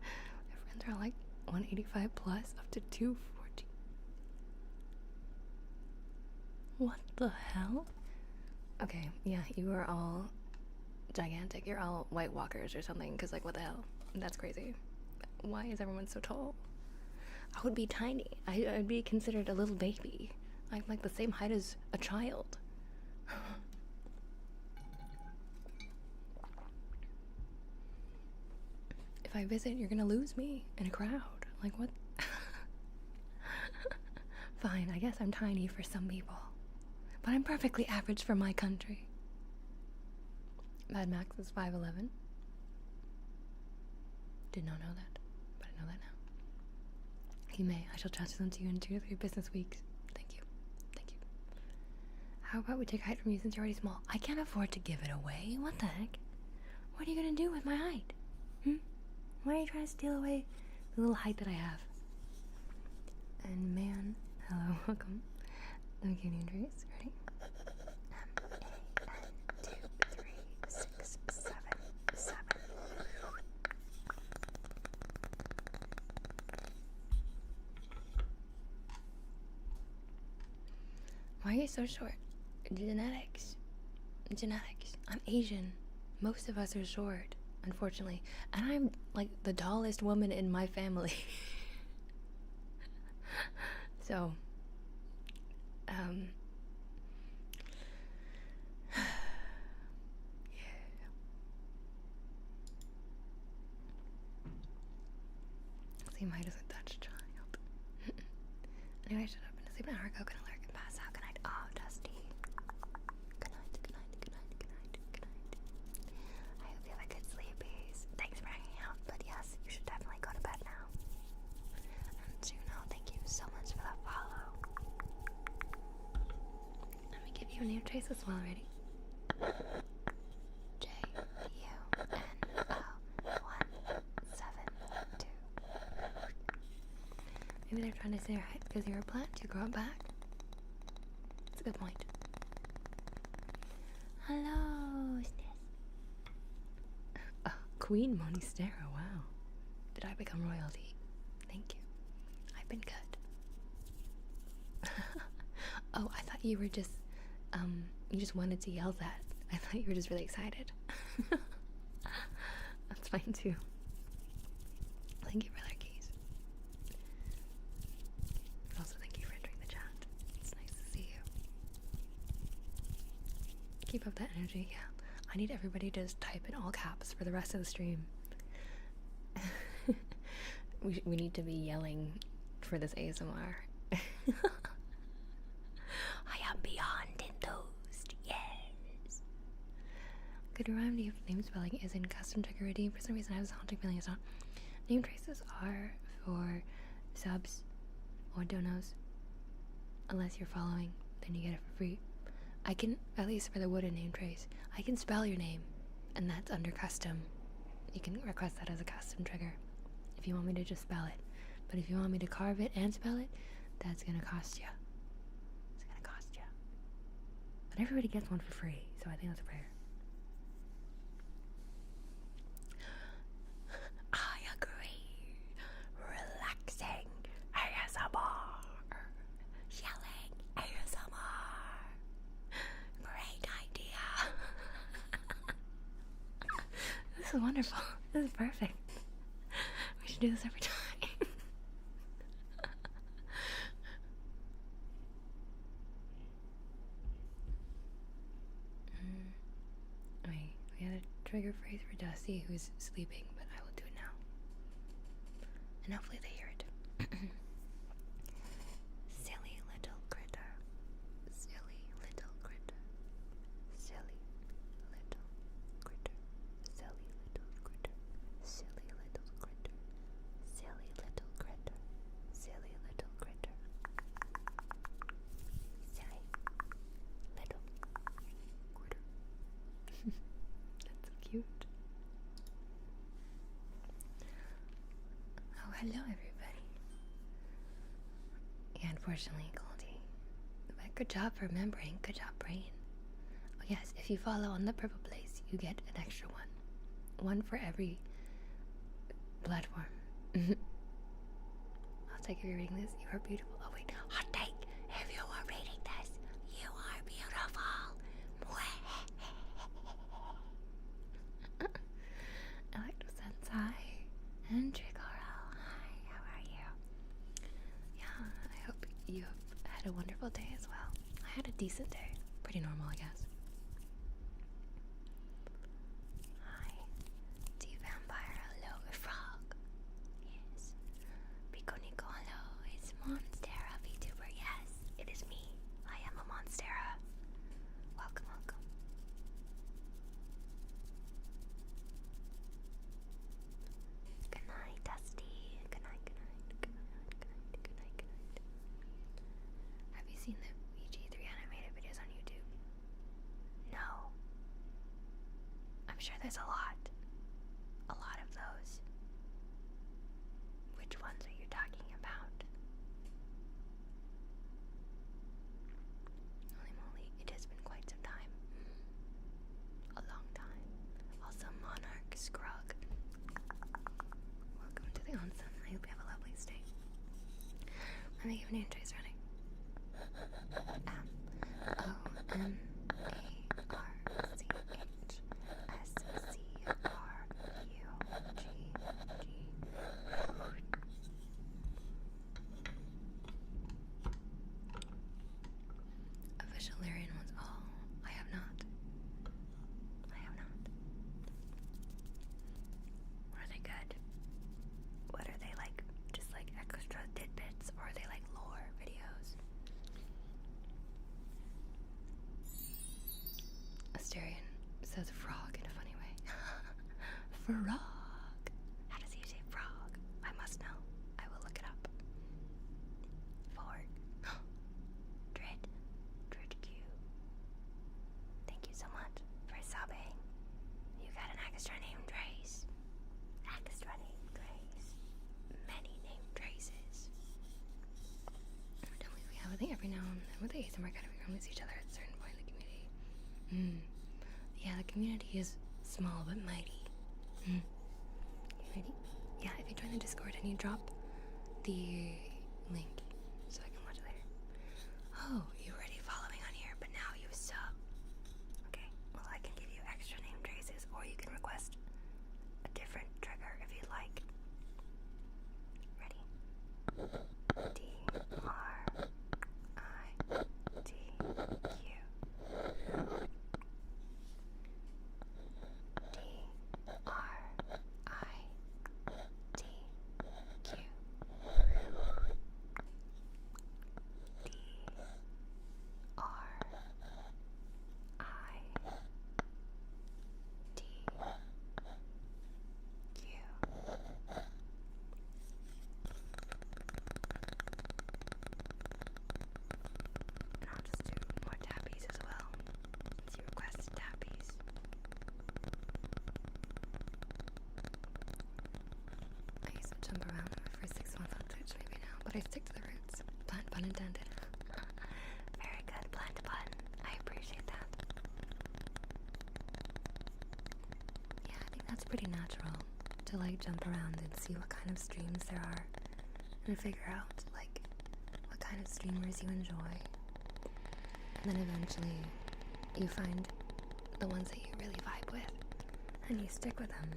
My friends are like 185 plus up to 240. What the hell? Okay, yeah, you are all gigantic. You're all White Walkers or something, because, like, what the hell? That's crazy. Why is everyone so tall? I would be tiny. I'd be considered a little baby. I'm like the same height as a child. If I visit, you're gonna lose me in a crowd. Like, what? Fine, I guess I'm tiny for some people. But I'm perfectly average for my country. Mad Max is 5'11". Did not know that, but I know that now. You may. I shall transfer them to you in 2 to 3 business weeks. Thank you. Thank you. How about we take height from you since you're already small? I can't afford to give it away. What the heck? What are you gonna do with my height? Why are you trying to steal away the little height that I have? And man, hello, welcome. Let me give you an address. Ready? Why are you so short? Genetics. Genetics. I'm Asian. Most of us are short, unfortunately. And I'm like the tallest woman in my family. So, yeah. See, mine doesn't touch child. Anyway, shut up and sleep an hour ago. Gonna lurk and pass out. Good night. Oh, Dusty. Good night, good night, good night, good night, good night. I hope you have a good sleepies. Thanks for hanging out, but yes, you should definitely go to bed now. And Juno, thank you so much for that follow. Let me give you a name trace as well already. JUNO172. Maybe they're trying to say right because you're a plant, you grow it back. That's a good point. Hello, Queen Monistera, wow. Did I become royalty? Thank you. I've been good. Oh, I thought you were just, you just wanted to yell that. I thought you were just really excited. That's fine too. Thank you for their keys. Also, thank you for entering the chat. It's nice to see you. Keep up that energy, yeah. I need everybody to just type in all caps for the rest of the stream. we need to be yelling for this ASMR. I am beyond enthused, yes. Good rhyme to name spelling is in custom trigger redeem. For some reason I have this haunting feeling it's not. Name traces are for subs or donos. Unless you're following, then you get it for free. I can, at least for the wooden name trace, I can spell your name, and that's under custom. You can request that as a custom trigger if you want me to just spell it. But if you want me to carve it and spell it, that's gonna cost you. It's gonna cost you. But everybody gets one for free, so I think that's fair. I agree. Relaxing ASMR. Yelling ASMR. Great idea. This is wonderful. This is perfect. We should do this every time. Wait, we had a trigger phrase for Dusty who's sleeping, but I will do it now. And hopefully they hear it. Silly little critter. Silly little critter. Silly little critter. Silly little critter. Silly little critter. Silly little critter. Silly little critter. Silly little critter. That's so cute. Oh, hello everybody. Yeah, unfortunately, Goldie. But good job for remembering. Good job, brain. Oh yes, if you follow on the purple place, you get an extra one. One for every platform. I'll take if you're reading this. You are beautiful. Oh wait, hot take. If you are reading this, you are beautiful. Electro-sensei and Trigoro. Hi, how are you? Yeah, I hope you have had a wonderful day as well. I had a decent day. Pretty normal, I guess. Hi. T-Vampire, hello. Frog. Yes. Pico Nico, hello. It's Monstera VTuber. Yes, it is me. I am a Monstera. Welcome, welcome. Good night, Dusty. Good night, good night, good night, good night, good night, good night. Have you seen the EG3 animated videos on YouTube? No. I'm sure there's a lot. A lot of those. Which ones are you talking about? Holy moly, it has been quite some time. A long time. Also, Monarch Scrug. Welcome to the onsen. I hope you have a lovely stay. Let me give a name trace running. Michelarian ones. Oh, I have not. Are they good? What are they like? Just like extra tidbits, or are they like lore videos? Asterian says frog in a funny way. Frog. How does he say frog? I must know. I will look it up. Fork. Dread Q. Thank you so much for subbing. You got an extra name, Trace. Extra name, Trace. Many name traces. Don't we have a thing every now and then with the ASMR Academy? We miss each other at a certain point in the community. Yeah, the community is small but mighty. Yeah, if you join the Discord and you drop the link so I can watch it later. Oh, you're already following on here, but now you sub. Okay, well I can give you extra name traces, or you can request a different trigger if you'd like. Ready? I stick to the roots. Pun intended. Very good, pun. I appreciate that. Yeah, I think that's pretty natural to like jump around and see what kind of streams there are and figure out like what kind of streamers you enjoy. And then eventually you find the ones that you really vibe with and you stick with them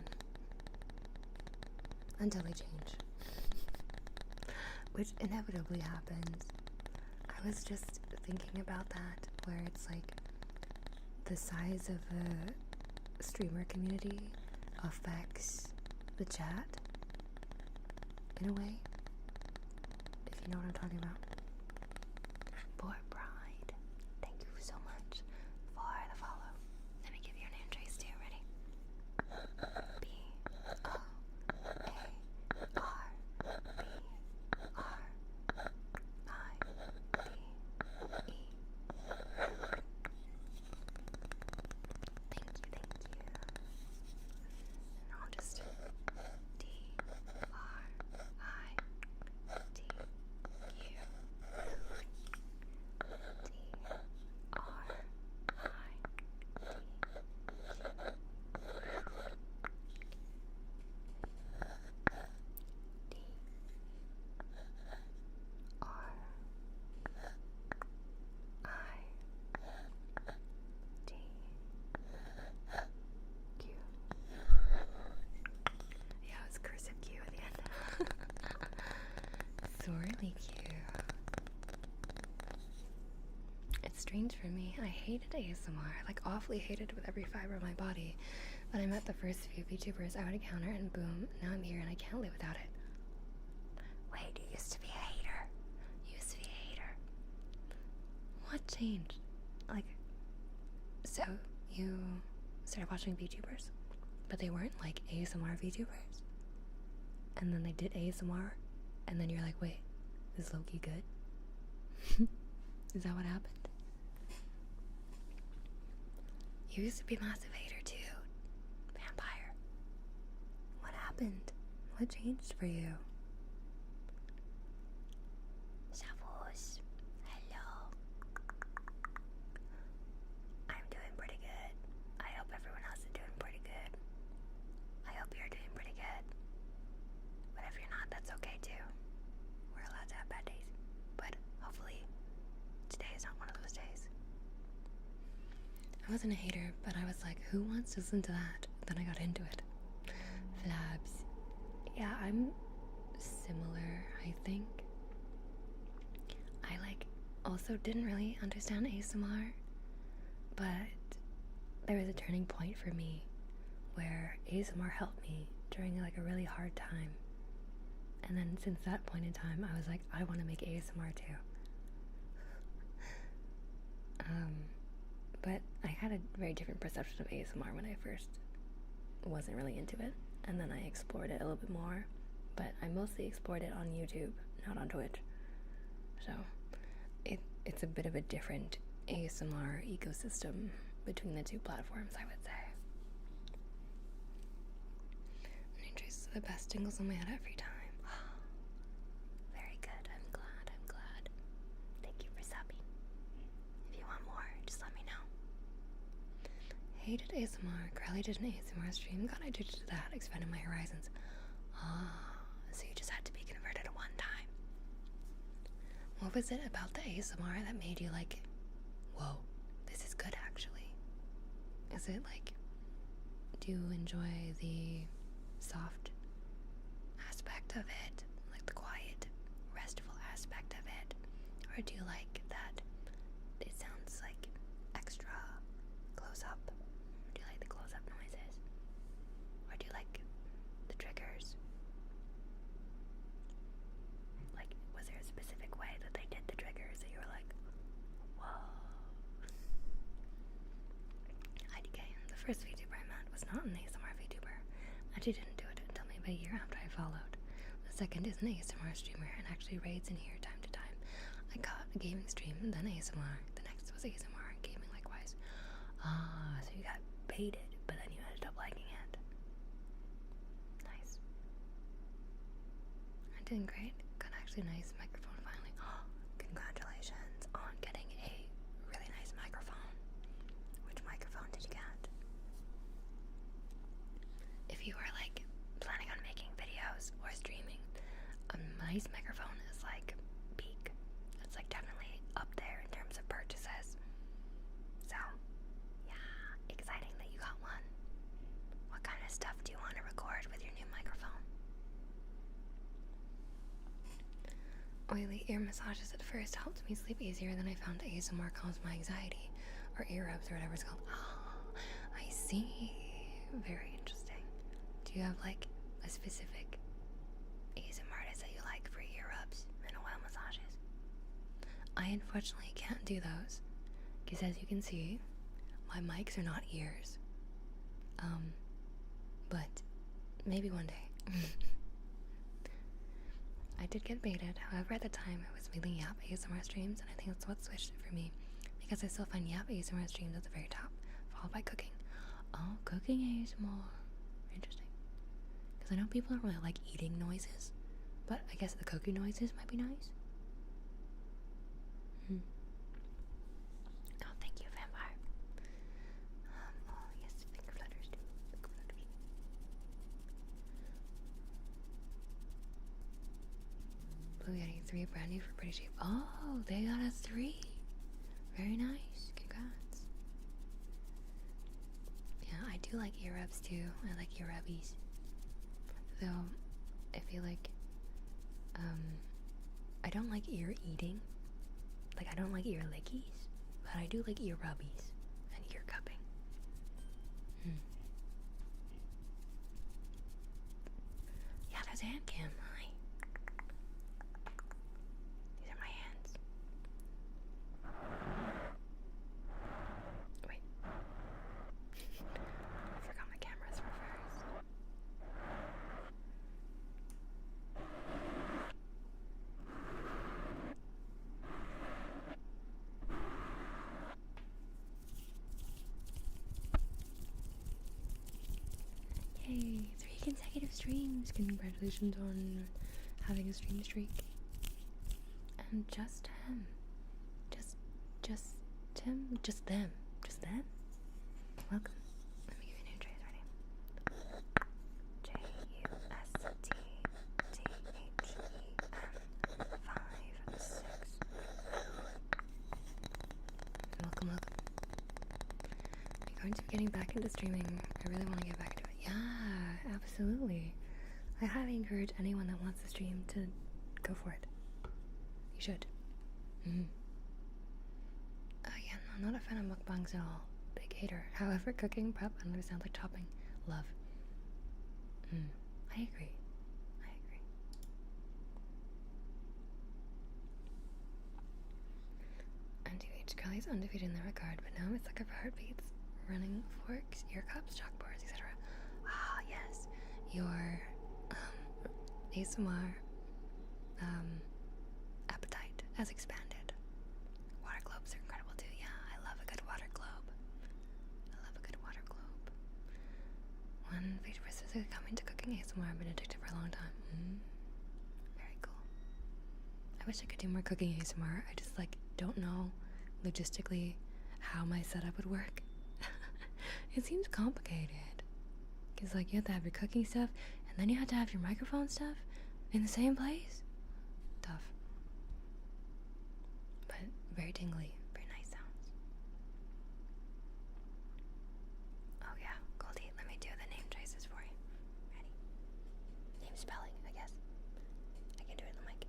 until they change. Which inevitably happens. I was just thinking about that, where it's like the size of a streamer community affects the chat in a way, if you know what I'm talking about. Boy Bride, thank you so much for the follow. Let me give you your name trace too. Ready? Really cute. It's strange for me. I hated ASMR, like awfully hated it with every fiber of my body. But I met the first few VTubers I would encounter, and boom, now I'm here and I can't live without it. Wait, you used to be a hater. What changed? Like, so you started watching VTubers, but they weren't like ASMR VTubers, and then they did ASMR, and then you're like, wait, is Loki good? Is that what happened? You used to be a massive hater too. Vampire. What happened? What changed for you? Shavos. Hello. I'm doing pretty good. I hope everyone else is doing pretty good. I hope you're doing pretty good. But if you're not, that's okay too. We're allowed to have bad days. But hopefully today is not one of those days. I wasn't a hater, but I was like, who wants to listen to that? Then I got into it. Flabs. Yeah, I'm similar, I think. I like also didn't really understand ASMR, but there was a turning point for me where ASMR helped me during like a really hard time. And then since that point in time, I was like, I want to make ASMR too. But I had a very different perception of ASMR when I first wasn't really into it. And then I explored it a little bit more. But I mostly explored it on YouTube, not on Twitch. So it's a bit of a different ASMR ecosystem between the two platforms, I would say. Ninjas are the best tingles on my head every time. Very good. I'm glad. Thank you for subbing. If you want more, just let me know. Hated ASMR. Carly did an ASMR stream. Got addicted to that. Expanded my horizons. So you just had to be converted at one time. What was it about the ASMR that made you like, whoa, this is good actually? Is it like, do you enjoy the soft aspect of it, like the quiet, restful aspect of it? Or do you like that it sounds like extra close up? Do you like the close up noises? Or do you like the triggers? Like, was there a specific way that they did the triggers that you were like, whoa? IDK, the first VTuber I met was not an ASMR VTuber. Actually didn't do it until maybe a year after I followed. The second is an ASMR streamer and actually raids in here time to time. I got a gaming stream, then ASMR. The next was ASMR and gaming likewise. So you got baited, but then you ended up liking it. Nice. I'm doing great. Got actually a nice microphone finally. Congratulations on getting a really nice microphone. Which microphone did you get? If you are like planning on making videos or streaming, a nice microphone is like peak. It's like definitely up there in terms of purchases. So yeah, exciting that you got one. What kind of stuff do you want to record with your new microphone? Oily ear massages at first helped me sleep easier, than I found ASMR calms my anxiety, or ear rubs, or whatever it's called. Oh, I see. Very interesting. Do you have like a specific ASMR artist that you like for ear rubs and oil massages? I unfortunately can't do those, because as you can see, my mics are not ears. But maybe one day. I did get baited, however at the time it was mainly Yap ASMR streams, and I think that's what switched it for me, because I still find Yap ASMR streams at the very top, followed by cooking. Oh, cooking ASMR. Interesting. Because I know people don't really like eating noises, but I guess the cooking noises might be nice. Oh, thank you, Vampire. Oh, yes, finger flutters too. Finger flutters. Blue Yeti 3 brand new for pretty cheap. Oh, they got us 3. Very nice. Congrats. Yeah, I do like ear rubs too. I like ear rubbies. Though, I feel like, I don't like ear eating. Like, I don't like ear lickies, but I do like ear rubbies and ear cupping. Yeah, there's a hand cam. Hi. These are my hands. Wait. I forgot my cameras were first. Yay, 3 consecutive streams. Congratulations on having a stream streak. And just him. Just him. Just them. Just them. Welcome. Let me give you a new trace. Ready? JUSTTHEM5 6. Welcome. I'm going to be getting back into streaming. I really want to get back into it. Yeah, absolutely. I highly encourage anyone that wants to stream to go for it. You should. I'm not a fan of mukbangs at all. Big hater. However, cooking, prep, and other sounds like chopping. Love. I agree. Undefeated Curly's undefeated in that regard, but now it's like for heartbeats, running forks, ear cups, chalkboards, etc. Ah, yes. Your ASMR appetite has expanded. Water globes are incredible too. Yeah, I love a good water globe. One feature specifically coming to cooking ASMR. I've been addicted for a long time. Very cool. I wish I could do more cooking ASMR. I just don't know logistically how my setup would work. It seems complicated. Because you have to have your cooking stuff, and then you have to have your microphone stuff in the same place. Tough. But very tingly. Very nice sounds. Oh yeah, Goldie, let me do the name choices for you. Ready? Name spelling, I guess. I can do it in the mic.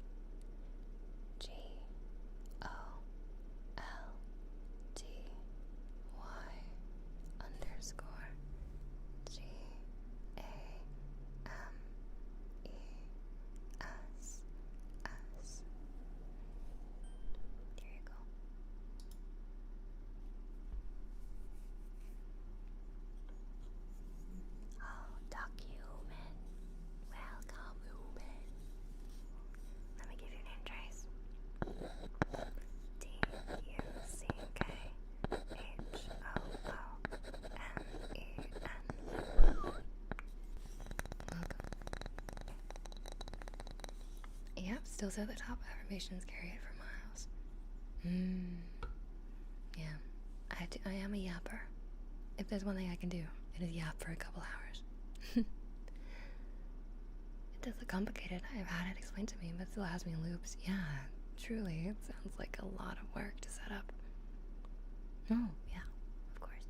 GOLDY_GAMES. There you go. Oh, document. Welcome, human. Let me give you a name trace. DUCKHOOMEN. Yep, still at the top. Affirmations carry it for miles. Yeah. I am a yapper. If there's one thing I can do, it is yap for a couple hours. It does look complicated. I've had it explained to me, but it still has me in loops. Yeah, truly. It sounds like a lot of work to set up. Oh, yeah, of course.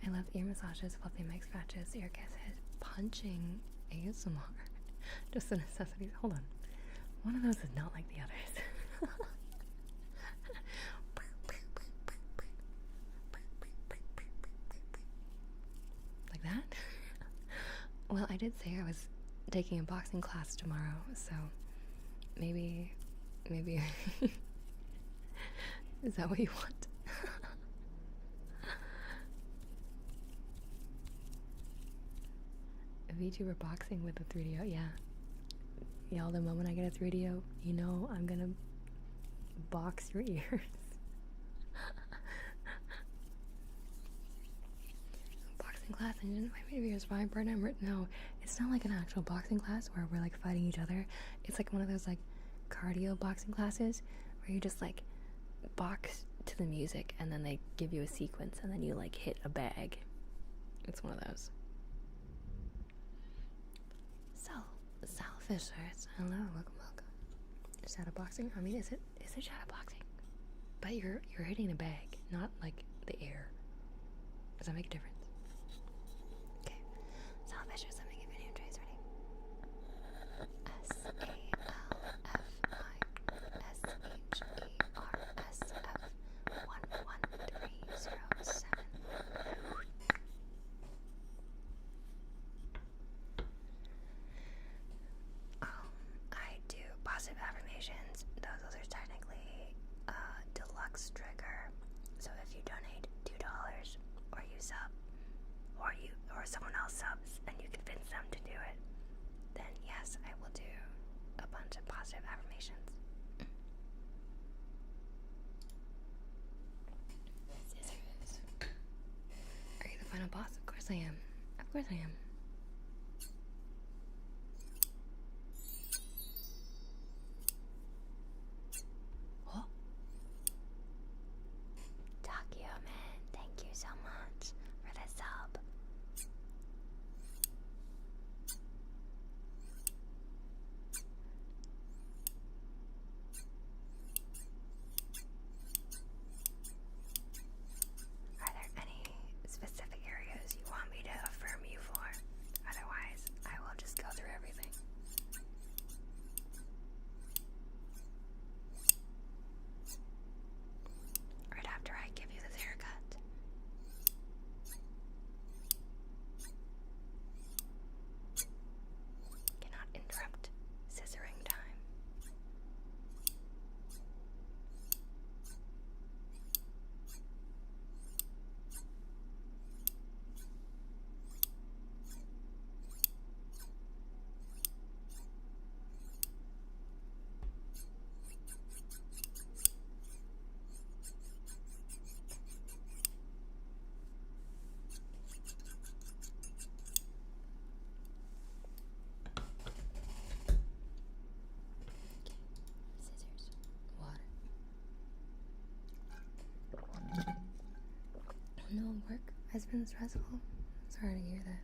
I love ear massages, fluffy mic scratches, ear kisses, punching ASMR. Just the necessities. Hold on. One of those is not like the others. Like that? Well, I did say I was taking a boxing class tomorrow, so maybe is that what you want? VTuber boxing with a 3DO, yeah. Y'all, the moment I get a 3DO, you know I'm gonna box your ears. Boxing class, and you didn't invite me to be your spy partner. No, it's not like an actual boxing class where we're fighting each other. It's one of those cardio boxing classes where you just box to the music and then they give you a sequence and then you hit a bag. It's one of those. Sal Fishers, hello, welcome. Shadowboxing? I mean, is it shadowboxing? But you're hitting a bag, not the air. Does that make a difference? Okay. Sal Fishers, let me give you a name trace. Ready? SALFHERS 11307. I do positive affirmations. Those are technically deluxe trigger. So if you donate $2 or you sub, or someone else subs and you convince them to do it, then yes, I will do a bunch of positive affirmations. Scissors. Are you the final boss? Of course I am. Of course I am. Oh. Document, thank you so much for the sub. Are there any specific areas you want me to affirm you for? No, work has been stressful. Sorry to hear that.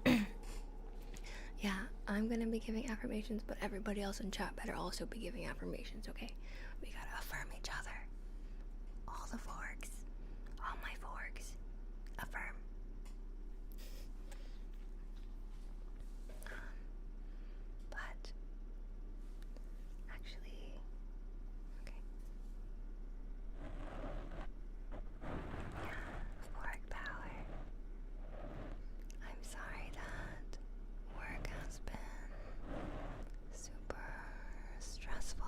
Okay. Yeah, I'm gonna be giving affirmations, but everybody else in chat better also be giving affirmations, okay? We gotta affirm each other. All the forks. All my forks. Affirm. But actually, okay. Yeah, fork power. I'm sorry that work has been super stressful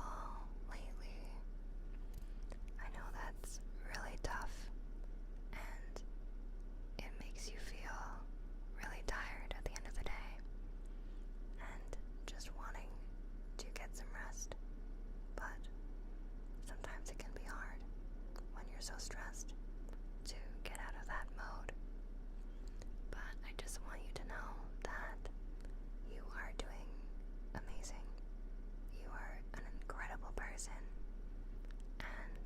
lately. I know that's really tough, and it makes you feel really tired at the end of the day, and just wanting to get some rest. But sometimes it can be hard when you're so stressed to get out of that mode. But I just want you to know that you are doing amazing. You are an incredible person, and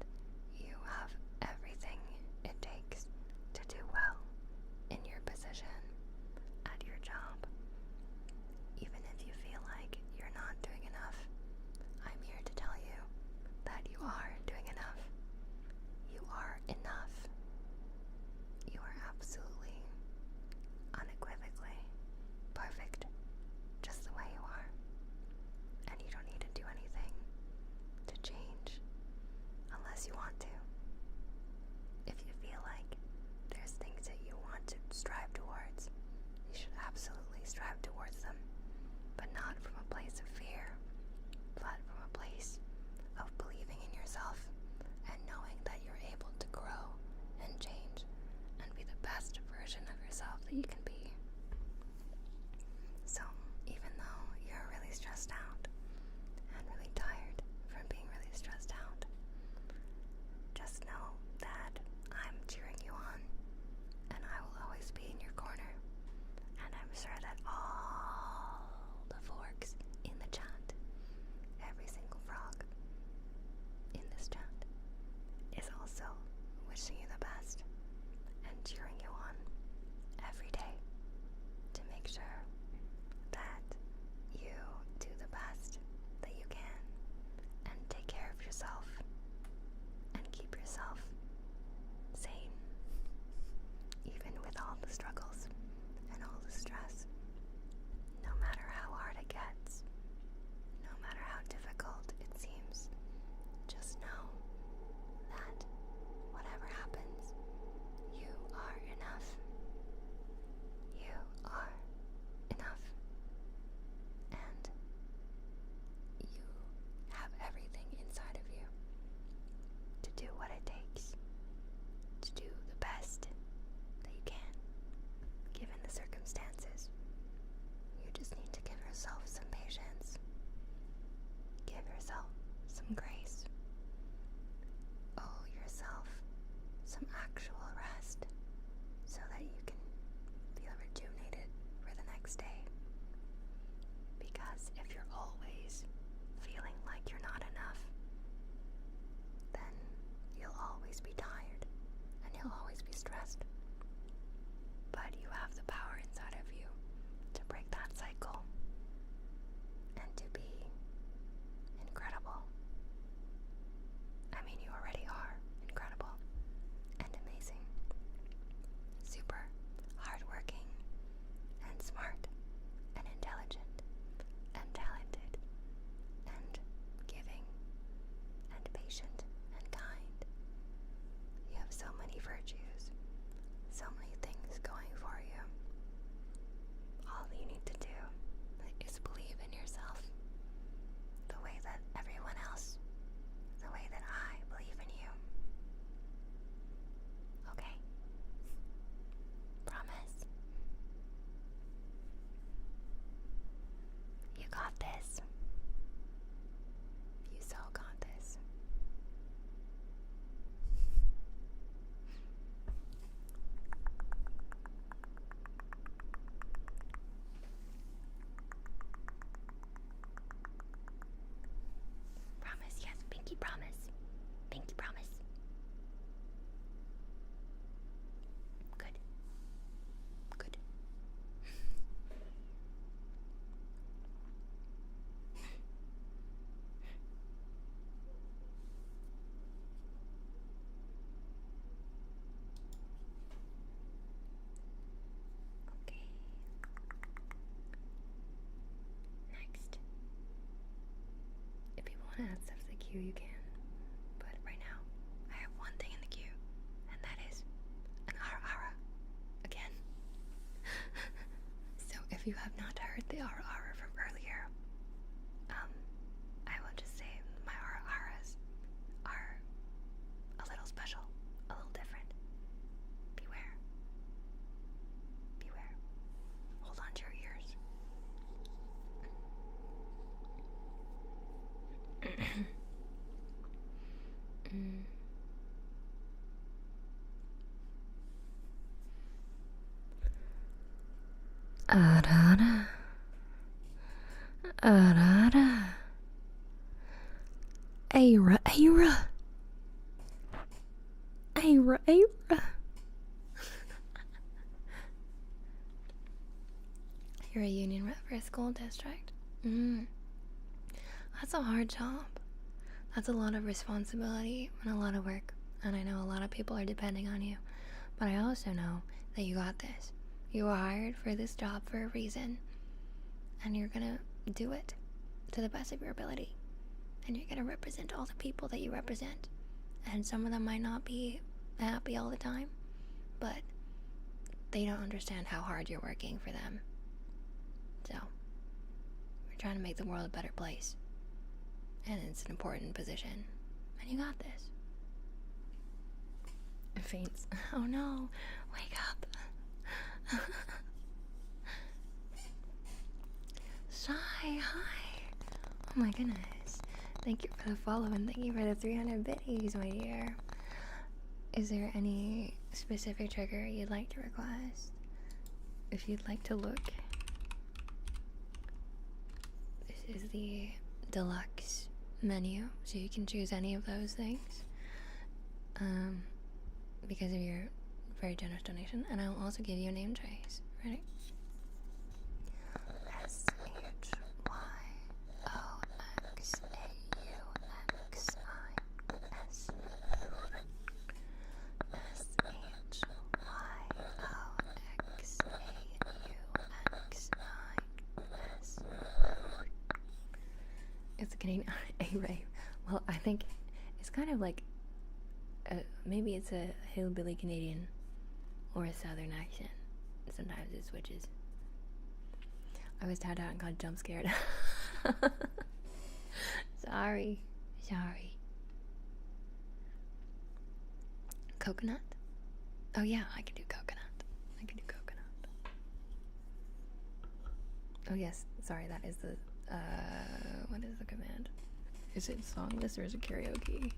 you have everything it takes to do well in your position at your job. Even if you feel like you're not doing enough, I'm here to tell you that you are doing enough. You are enough. You are absolutely, unequivocally perfect just the way you are. And you don't need to do anything to change unless you want to. If you feel like there's things that you want to strive towards, you should absolutely strive towards them, but not from a place of fear, but from a place of believing in yourself and knowing that you're able to grow and change and be the best version of yourself that you can be. So, even though you're really stressed out and really tired from being really stressed out, just know that I'm cheering you on, and I will always be in your corner. And I'm sure that all the forks in the chat, every single frog in this chat, is also wishing you the best and cheering you on every day to make sure that you do the best that you can and take care of yourself and keep yourself sane, even with all the struggles and all the stress. No matter how hard it gets, no matter how difficult it seems, just know that whatever happens, you are enough. You are enough. And you have everything inside of you to do what it takes to do the best that you can, given the circumstances. You just need to give yourself some patience. Give yourself some grace. Owe yourself some actual rest so that you can feel rejuvenated for the next day. Because if you're always feeling like you're not enough, then you'll always be tired and you'll always be stressed. But you have the power inside of you to break that cycle and to be incredible. I mean, you already are incredible and amazing, super hardworking and smart and intelligent and talented and giving and patient and kind. You have so many virtues, so many things going for you. All you need to do is believe in yourself the way that everyone else, the way that I believe in you. Okay? Promise? You got this. You so got this. want to add stuff to the queue, you can. But right now, I have one thing in the queue, and that is an ara ara again. So if you have not heard the ara ara from earlier, I will just say my ara aras are a little special, a little different. Beware. Beware. Hold on to your ears. Arara. Arara. Aira, Aira. Aira, Aira. You're a union rep for a school district. That's a hard job. That's a lot of responsibility and a lot of work. And I know a lot of people are depending on you. But I also know that you got this. You were hired for this job for a reason. And you're gonna do it to the best of your ability. And you're gonna represent all the people that you represent. And some of them might not be happy all the time. But they don't understand how hard you're working for them. So, we're trying to make the world a better place. And it's an important position. And you got this. It faints. Oh no. Wake up. Shy, hi. Oh my goodness. Thank you for the follow and thank you for the 300 biddies, my dear. Is there any specific trigger you'd like to request? If you'd like to look. This is the deluxe menu, so you can choose any of those things. Because of your very generous donation, and I will also give you a name trace. Ready? SHYOXAUXIS. SHYOXAUXIS. It's a Canadian A-Ray. Well, I think it's kind of like maybe it's a hillbilly Canadian or a southern accent. Sometimes it switches. I was tagged out and got jump scared. Sorry. Coconut? Oh yeah, I can do coconut. Oh yes, sorry, that is the what is the command? Is it song list or is it karaoke?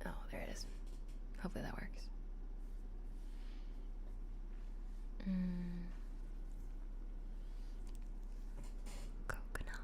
Oh, there it is. Hopefully that works. Coconut.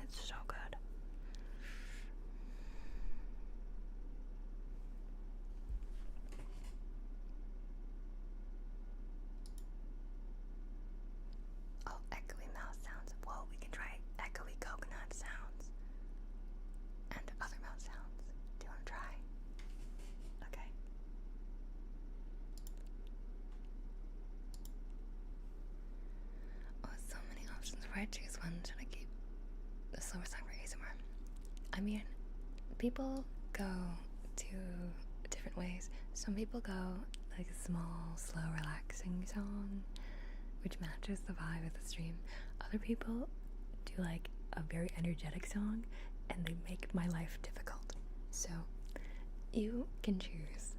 it's so good. Oh, echoey mouth sounds. Whoa, we can try echoey coconut sounds. And other mouth sounds. Do you want to try? Okay. Oh, so many options. Where I choose one, should I keep the slower song for ASMR? I mean, people go to different ways. Some people go like a small, slow, relaxing song, which matches the vibe of the stream. Other people do like a very energetic song, and they make my life difficult. So, you can choose.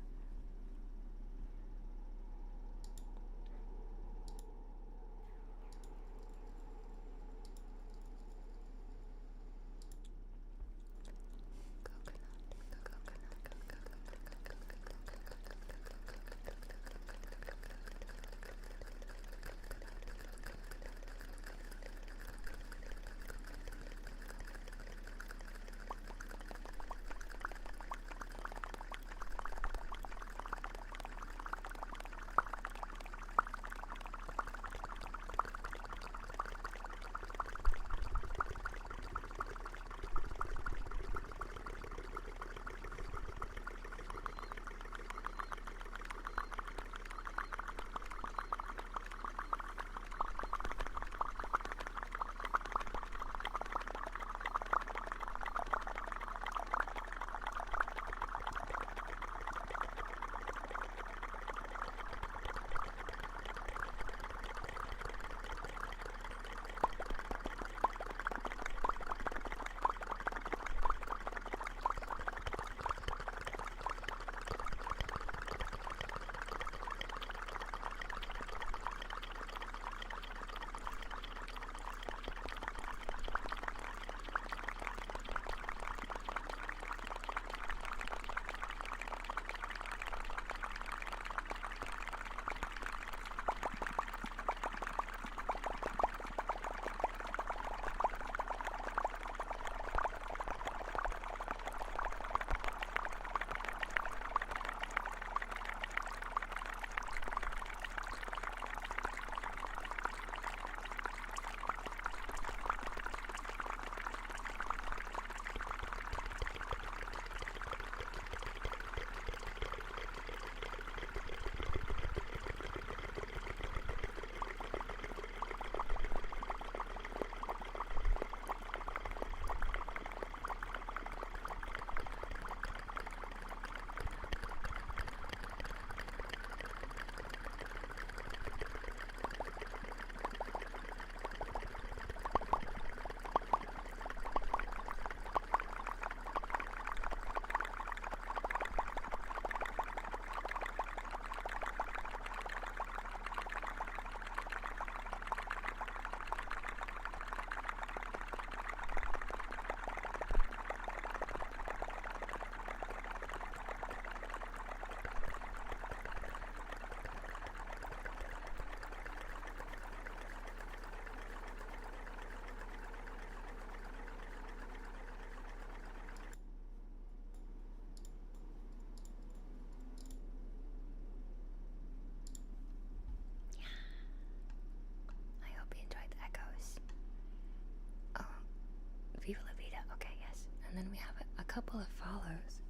Viva la vida. Okay, yes. And then we have a couple of follows.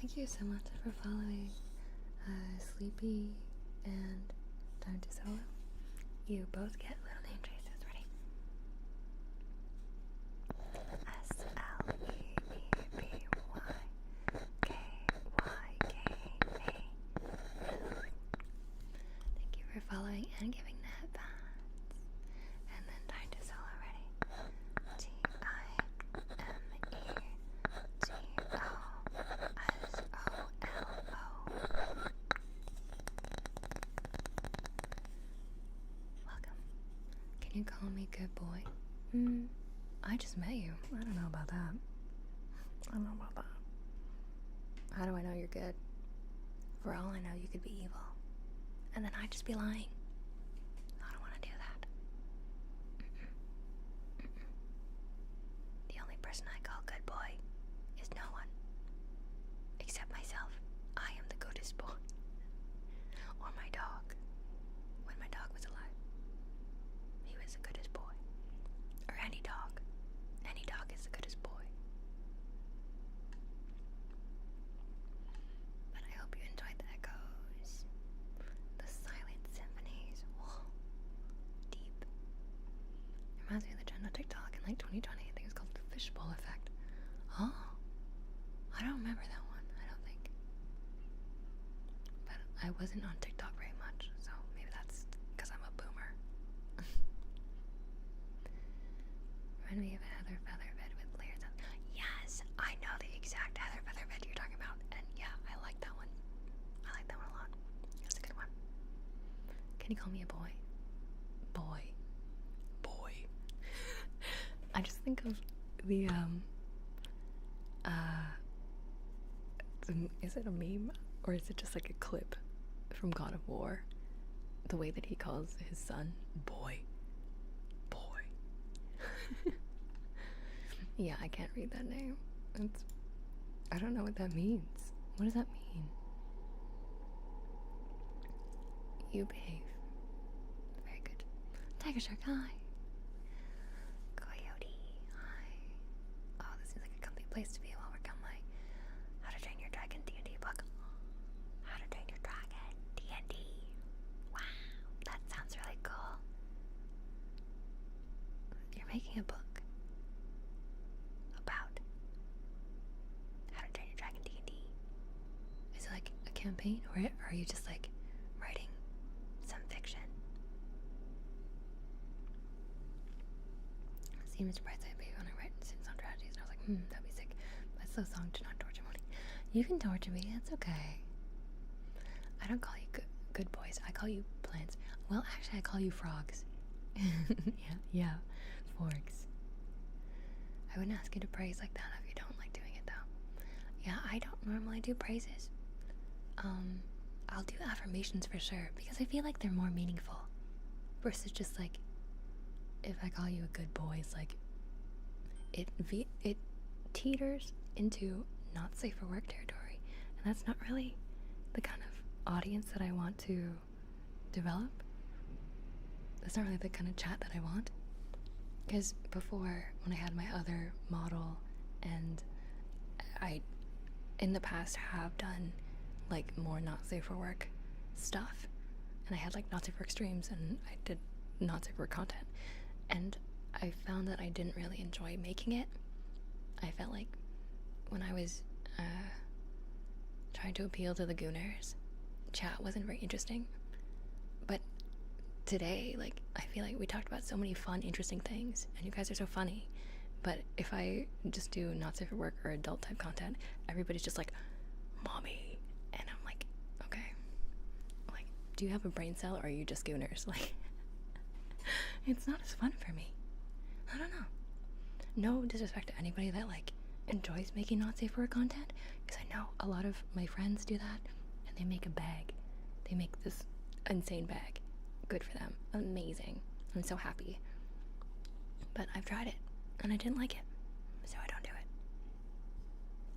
Thank you so much for following Sleepy and Time to Solo. You both get little name traces. Ready? SLEEBYKYKA. Thank you for following and giving the headbands. And then Time to Solo. Ready? Welcome. Can you call me good boy? I just met you. I don't know about that. How do I know you're good? For all I know, you could be evil. And then I'd just be lying. I don't want to do that. person I call good boy is no one except myself. I am the goodest boy. Or my dog. When my dog was alive, he was the goodest boy. Or any dog. Any dog is the goodest boy. But I hope you enjoyed the echoes. The silent symphonies. Whoa. Deep. It reminds me of the trend on TikTok in like 2020. I think it's called the fishbowl effect. Oh. I don't remember that one, I don't think. But I wasn't on TikTok very much, so maybe that's because I'm a boomer. Remind me of a heather feather bed with layers of... Yes, I know the exact heather feather bed you're talking about, and yeah, I like that one. I like that one a lot. That's a good one. Can you call me a boy? Boy. Boy. I just think of the, is it a meme? Or is it just like a clip from God of War? The way that he calls his son boy. Boy. Yeah, I can't read that name. I don't know what that means. What does that mean? You behave. Very good. Tiger Shark, hi. Coyote, hi. Oh, this seems like a comfy place to be while we're my How to Train Your Dragon D&D book. How to Train Your Dragon D&D. Wow, that sounds really cool. You're making a book about How to Train Your Dragon D&D. Is it like a campaign, or are you just like writing some fiction? Seems surprised I baby when I write Sims on tragedies, and I was like, that'd be sick. But it's so song to not torture money. You can torture me, it's okay. I don't call you good boys, I call you plants. Well, actually, I call you frogs. yeah, forks. I wouldn't ask you to praise like that if you don't like doing it, though. Yeah, I don't normally do praises. I'll do affirmations for sure, because I feel like they're more meaningful. Versus just like, if I call you a good boy, it's like, it teeters into not safe for work territory. And that's not really the kind of audience that I want to develop. That's not really the kind of chat that I want. Because before, when I had my other model, and I, in the past, have done like more not safe for work stuff, and I had like not safe for work streams, and I did not safe for work content, and I found that I didn't really enjoy making it. I felt like when I was trying to appeal to the gooners, chat wasn't very interesting. But today, like, I feel like we talked about so many fun, interesting things, and you guys are so funny. But if I just do not safe for work or adult type content, everybody's just like, mommy, and I'm like, okay, like, do you have a brain cell, or are you just gooners? Like, it's not as fun for me. I don't know. No disrespect to anybody that like enjoys making not safe for work content, because I know a lot of my friends do that, and they make a bag. They make this insane bag. Good for them. Amazing. I'm so happy. But I've tried it, and I didn't like it, so I don't do it.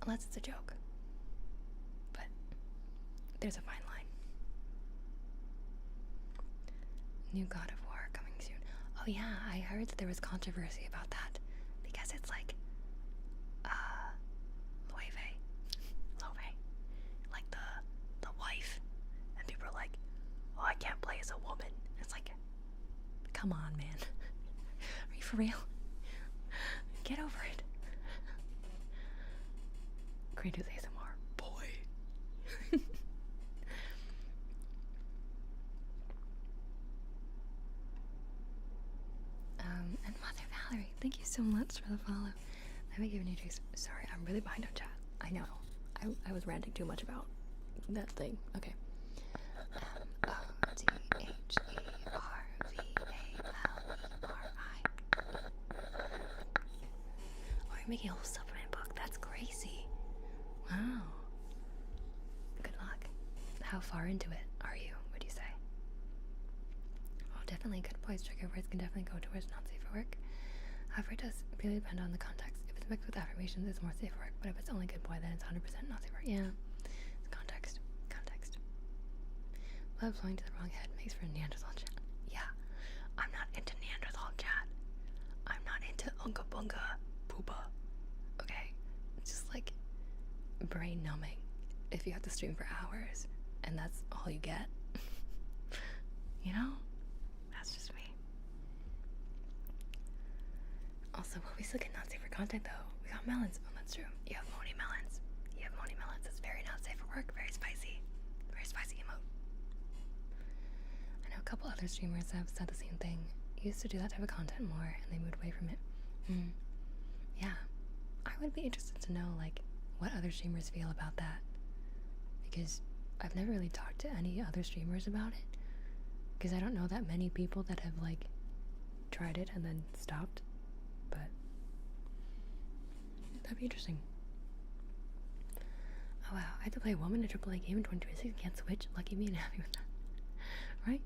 Unless it's a joke. But there's a fine line. New God of War coming soon. Oh yeah, I heard that there was controversy about that, because it's like like the wife, and people are like, oh, I can't play as a woman. It's like, come on, man. Are you for real? Get over it. Kratos ASMR, boy. And Mother Valerie, thank you so much for the follow. I haven't given you juice. Sorry, I'm really behind on chat. I know. I was ranting too much about that thing. Okay. Mothevarvali. Oh, you're making a whole supplement book. That's crazy. Wow. Good luck. How far into it are you, would you say? Oh, definitely good boys. Trigger words can definitely go towards not safe for work. However, it does really depend on the context. If Mixed with affirmations is more safe for work, but if it's only good boy, then it's 100% not safe for work. Yeah. It's context. Context. Love flowing to the wrong head makes for a Neanderthal chat. Yeah. I'm not into Neanderthal chat. I'm not into Unga Bunga Poopa. Okay? It's just like brain numbing if you have to stream for hours and that's all you get. You know? That's just me. Also, well, we still get not safe for content though. We got melons. Oh, that's true. You have Moni melons. You have Moni melons. That's very not safe for work. Very spicy. Very spicy emote. I know a couple other streamers have said the same thing. Used to do that type of content more and they moved away from it. Yeah. I would be interested to know like what other streamers feel about that. Because I've never really talked to any other streamers about it. Because I don't know that many people that have like tried it and then stopped. But that'd be interesting. Oh wow, I had to play a woman in a AAA game in 2026 and can't switch. Lucky me and happy with that. Right?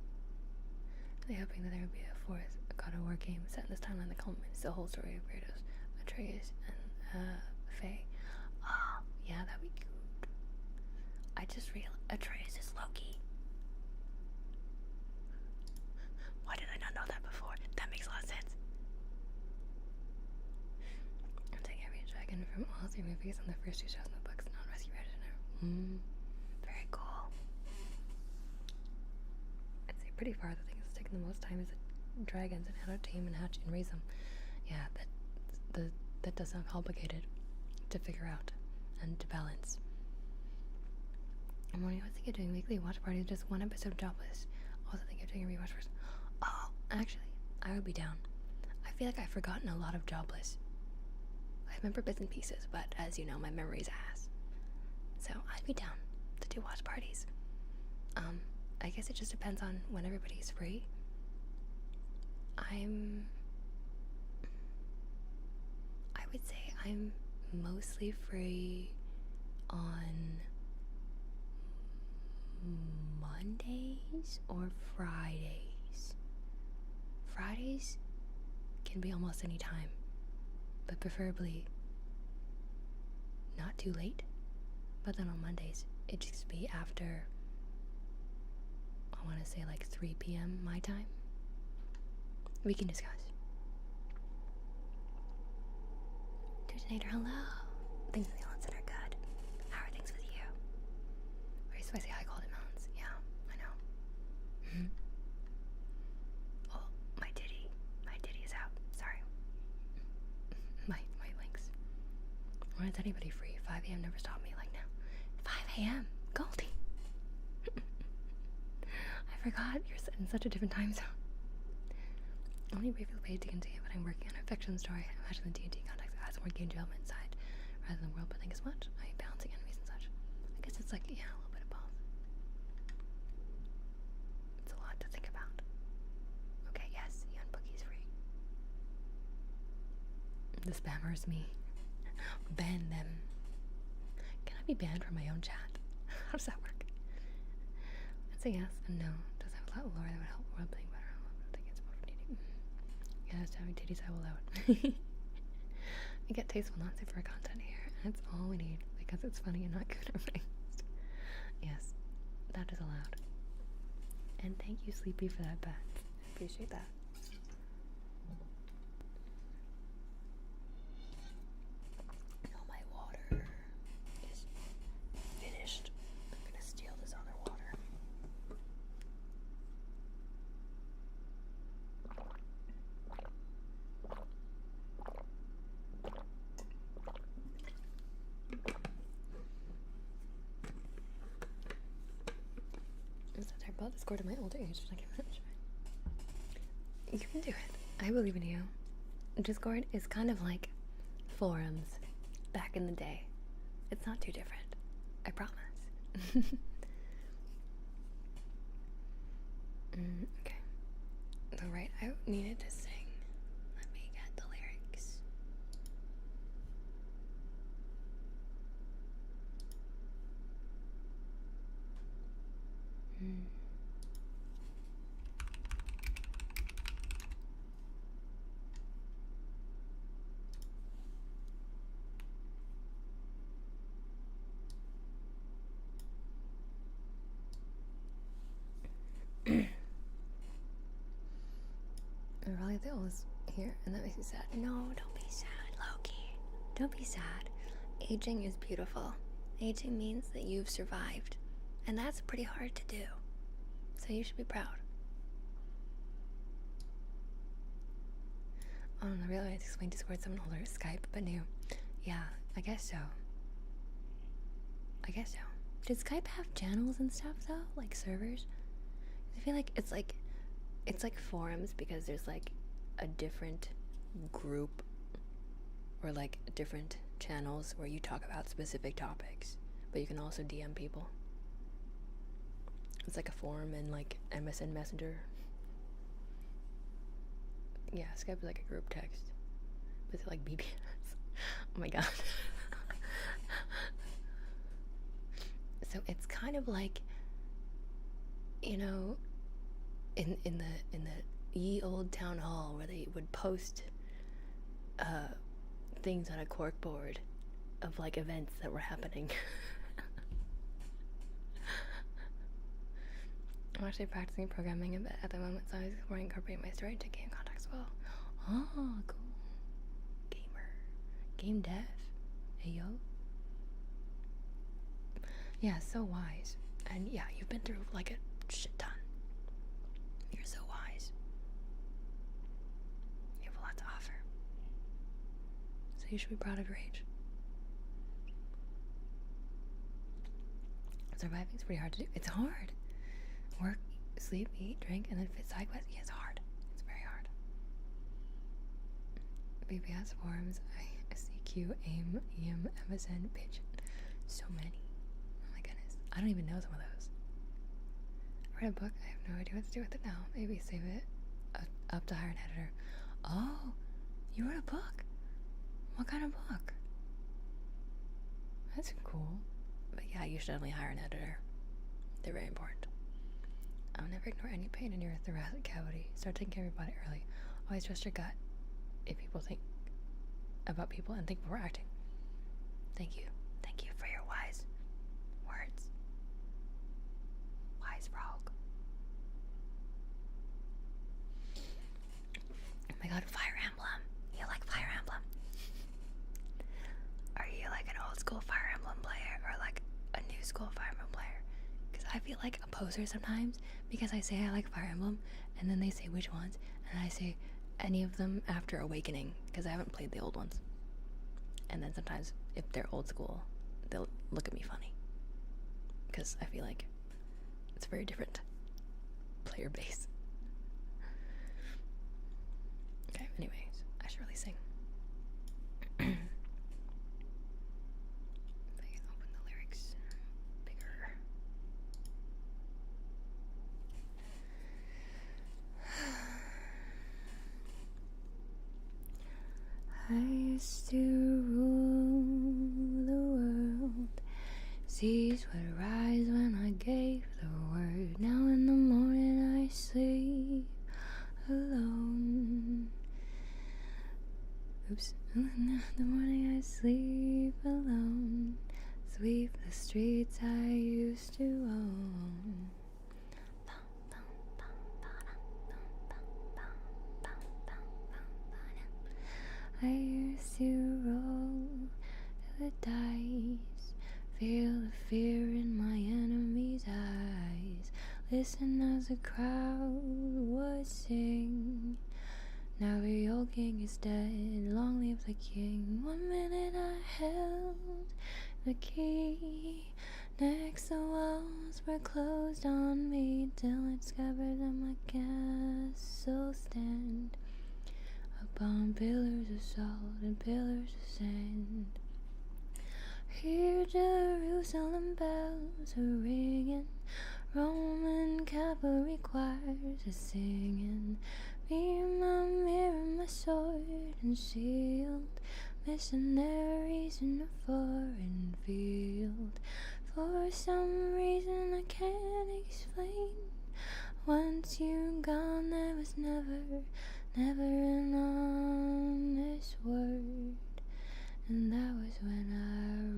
Really hoping that there would be a fourth God of War game set in this timeline that culminates the whole story of Kratos, Atreus, and Faye. Oh, yeah, that'd be good. I just realized Atreus is Loki. Why did I not know that before? That makes a lot of sense. I'm taking every dragon from all three movies and the first two shows in the books, non-rescue register. Very cool. I'd say pretty far the thing that's taken the most time is the dragons and how to tame and hatch and raise them. Yeah, that does sound complicated to figure out and to balance. I'm wondering, I think you're doing weekly watch parties, just one episode jobless. Also think you're doing a rewatch first. Oh, actually, I would be down. I feel like I've forgotten a lot of jobless. I remember bits and pieces, but as you know, my memory's ass. So I'd be down to do watch parties. I guess it just depends on when everybody's free. I would say I'm mostly free on Mondays or Fridays. Fridays can be almost any time, but preferably not too late. But then on Mondays, it just be after, I want to say like 3 p.m. my time. We can discuss. Detonator, hello. Things in the onsen are good. How are things with you? Very spicy high quality melons. Yeah, I know. Oh, my titty is out. Sorry. My links. When is anybody free? 5 a.m. never stopped me like now. 5 a.m. Goldie. I forgot you're in such a different time zone. Only briefly paid to continue, but I'm working on a fiction story. I imagine the D&D context adds more game development side rather than world building as much. I balancing enemies and such. I guess it's like, yeah, a little bit of both. It's a lot to think about. Okay, yes, you and Bookie's free. The spammers me. Ban them. Can I be banned from my own chat? How does that work? I'd say yes and no. Does have a lot of lore that would help world building better. I think it's both needed. Yeah, that's having titties, I will allow it. We get tasteful, not safe for content here, and it's all we need because it's funny and not good or raised. Yes, that is allowed. And thank you, Sleepy, for that bet. I appreciate that. Now my water is finished. I'm gonna steal this other water. I bought Discord at my older age, but I can't manage it. You can do it. I believe in you. Discord is kind of like forums back in the day. It's not too different. I promise. Okay. Alright, I needed to sing. Let me get the lyrics. like the oldest here, and that makes me sad. No, don't be sad, Loki. Don't be sad. Aging is beautiful. Aging means that you've survived, and that's pretty hard to do. So you should be proud. Oh, no, really, I explained Discord, someone older, Skype, but new. Yeah, I guess so. Did Skype have channels and stuff though, like servers? I feel like it's like forums, because there's like a different group or like different channels where you talk about specific topics, but you can also DM people. It's like a forum and like MSN Messenger. Yeah, Skype is like a group text. But it's like BBS. Oh my god. So it's kind of like, you know, in the ye old town hall where they would post things on a corkboard of like events that were happening. I'm actually practicing programming a bit at the moment, so I was exploring incorporating my story into game context as well. Oh, cool. Gamer. Game dev. Hey, yo. Yeah, so wise. And yeah, you've been through like a shit ton. You're so wise. You have a lot to offer. So you should be proud of your age. Surviving's pretty hard to do. It's hard. Work, sleep, eat, drink, and then fit sideways. Yeah, it's hard. It's very hard. BBS forums, ICQ, AIM, EM, MSN, bitch. So many. Oh my goodness. I don't even know some of those. I read a book. I have no idea what to do with it now. Maybe save it up to hire an editor. Oh, you wrote a book? What kind of book? That's cool. But yeah, you should definitely hire an editor. They're very important. I'll never ignore any pain in your thoracic cavity. Start taking care of your body early. Always trust your gut. If people think about people and think before acting. Thank you. Thank you for your wise words. Wise frog. Oh my god, Fire Emblem. You like Fire Emblem? Are you like an old school Fire Emblem player or like a new school Fire Emblem player? Because I feel like a poser sometimes, because I say I like Fire Emblem and then they say which ones, and I say any of them after Awakening because I haven't played the old ones. And then sometimes if they're old school, they'll look at me funny because I feel like it's a very different player base. Okay, anyways, I should really sing. If I can open the lyrics bigger. I used to rule the world. Seas would rise when I gave the word. Now in the morning I sleep alone. Oops. In the morning I sleep alone. Sweep the streets I used to own. I used to roll the dice, feel the fear in my enemy's eyes, listen as the crowd would sing. Now the old king is dead, long live the king. 1 minute I held the key, next the walls were closed on me, till I discovered that my castle stand upon pillars of salt and pillars of sand. Hear Jerusalem bells are ringing, Roman cavalry choirs are singing. Be my mirror, my sword and shield, missionaries in a foreign field. For some reason I can't explain, once you're gone there was never an honest word. And that was when I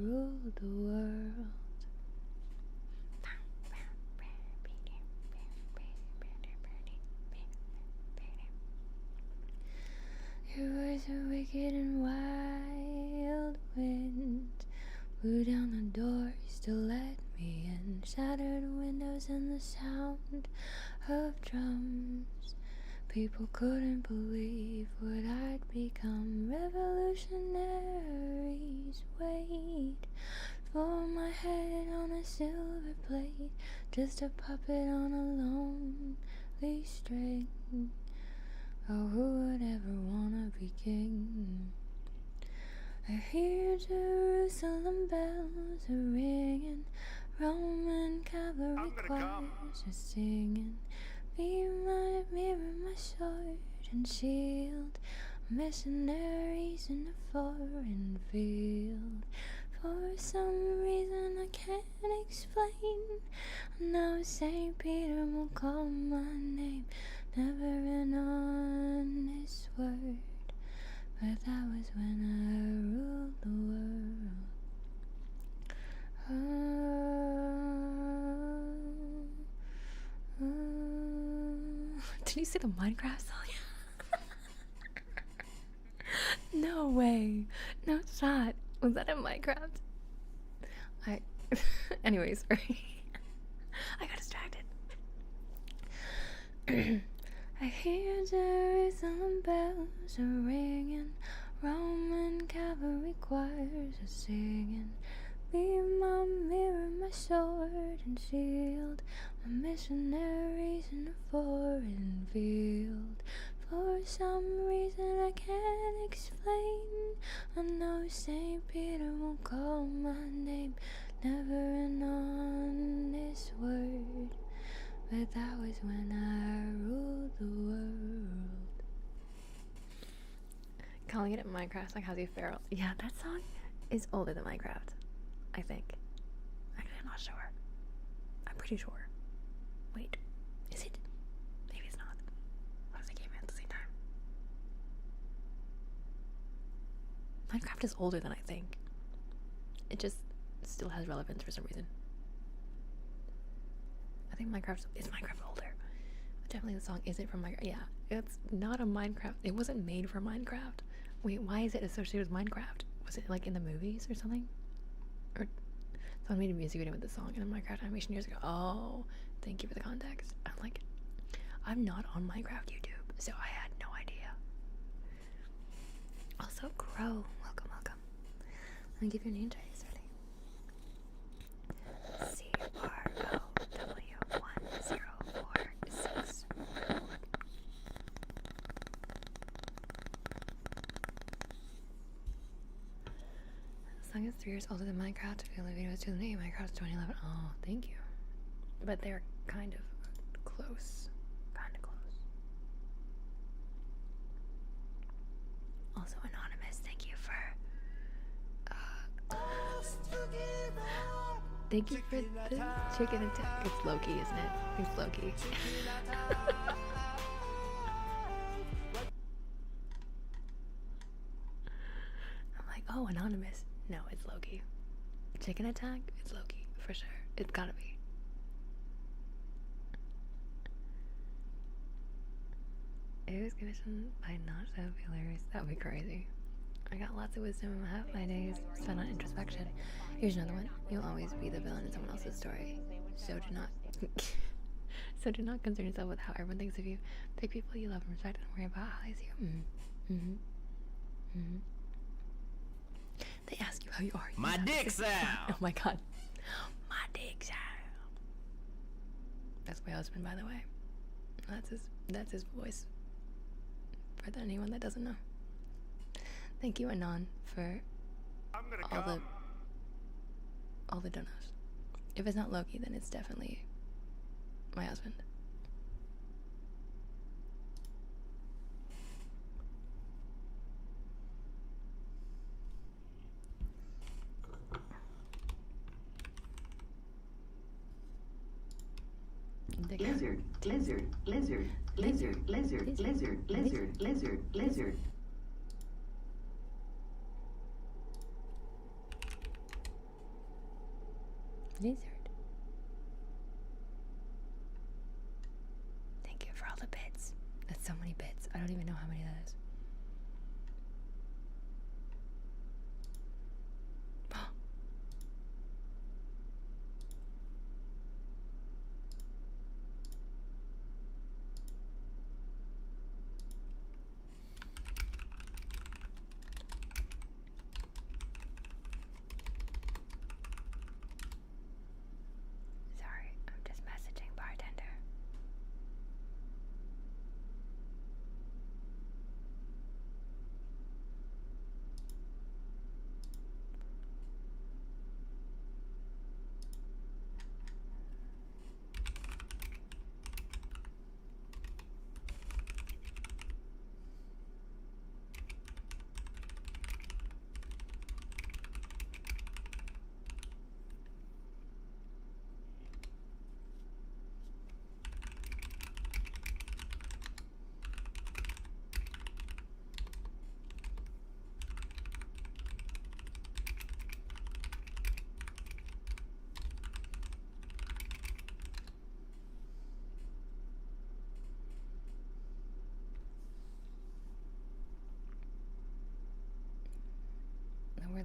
ruled the world. blew down the doors to let me in, shattered windows and the sound of drums. People couldn't believe what I'd become. Revolutionaries wait for my head on a silver plate, just a puppet on a lonely string. Oh, who would ever wanna be king? I hear Jerusalem bells are ringing, Roman cavalry choirs are singing. Be my mirror, my sword and shield, missionaries in a foreign field. For some reason I can't explain, now St. Peter will call my name, never an honest word, but that was when I ruled the world. Did you see the Minecraft song? No way. No shot. Was that in Minecraft? Anyways, sorry. I got distracted. I hear Jerusalem bells are ringing, Roman cavalry choirs are singing. Be my mirror, my sword and shield, my missionaries in a foreign field. For some reason I can't explain, I know St. Peter won't call my name, never an honest word, but that was when I ruled the world. Calling it Minecraft like How's Feral. Yeah, that song is older than Minecraft, I think. Actually, I'm not sure. I'm pretty sure. Wait, is it? Maybe it's not. What if they came in at the same time? Minecraft is older than I think. It just still has relevance for some reason. I think is Minecraft older. But definitely the song isn't from Minecraft. Yeah, it's not a Minecraft. It wasn't made for Minecraft. Wait, why is it associated with Minecraft? Was it like in the movies or something? Or someone made a music video with the song in a Minecraft animation years ago. Oh, thank you for the context. I'm like, I'm not on Minecraft YouTube, so I had no idea. Also, Crow, welcome. Let me give you a name tag. Ready? CROW1046. The song is 3 years older than Minecraft. If you only video was 2008, Minecraft's 2011. Oh, thank you. But they're kind of close. Also anonymous, thank you for thank you for the chicken attack. It's Loki, isn't it? It's Loki. I'm like, oh, anonymous. No, it's Loki. Chicken attack? It's Loki, for sure. It's gotta be. It was commissioned by Not So Hilarious. That would be crazy. I got lots of wisdom. Half my days spent on introspection. Here's another one. You'll always be the villain in someone else's story. So do not concern yourself with how everyone thinks of you. Pick people you love and respect and worry about how they see you. They ask you how you are. My dick's out! Oh my god. My dick's out. That's my husband, by the way. That's his voice. For anyone that doesn't know. Thank you, Anon, for all the donos. If it's not Loki, then it's definitely my husband. Lizard, lizard, lizard, lizard, lizard, lizard, lizard, lizard, lizard. Lizard. Thank you for all the bits. That's so many bits. I don't even know how many that is.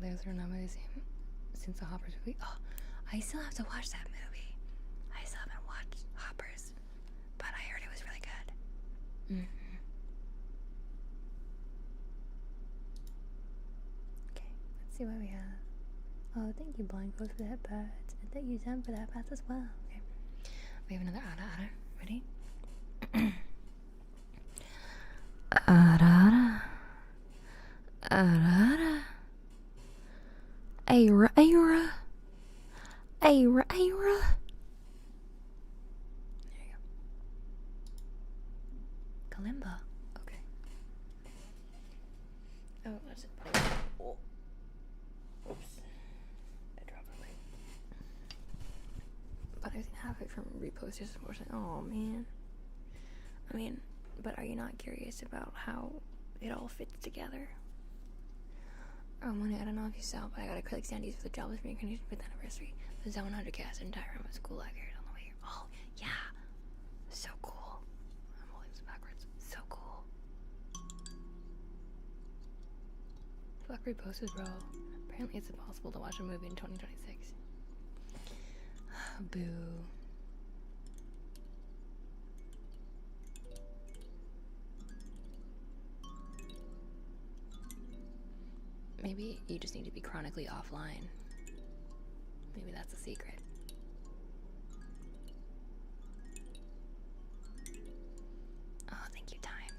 those are not the same since the Hoppers movie. Oh, I still have to watch that movie. I still haven't watched Hoppers, but I heard it was really good. Okay, let's see what we have. Oh, thank you, Blind Code, for the headbuds, and thank you, Zen, for the headbuds as well. Okay, we have another ada. Ready? Ada. Aira. There you go. Kalimba. Okay. Oh, that's it. Oh. Oops. I dropped the light. But I was gonna have it from reposters, unfortunately. Oh, man. I mean, but are you not curious about how it all fits together? Oh, Money, I don't know if you saw, but I got acrylic standees for the jobless reincarnation 5th anniversary. The Zone 100 cast entire room was cool. I carried on the way here. Oh, yeah. So cool. I'm holding this backwards. So cool. Fuck reposters, bro. Apparently it's impossible to watch a movie in 2026. Boo. Maybe you just need to be chronically offline. Maybe that's a secret. Oh, thank you, Time.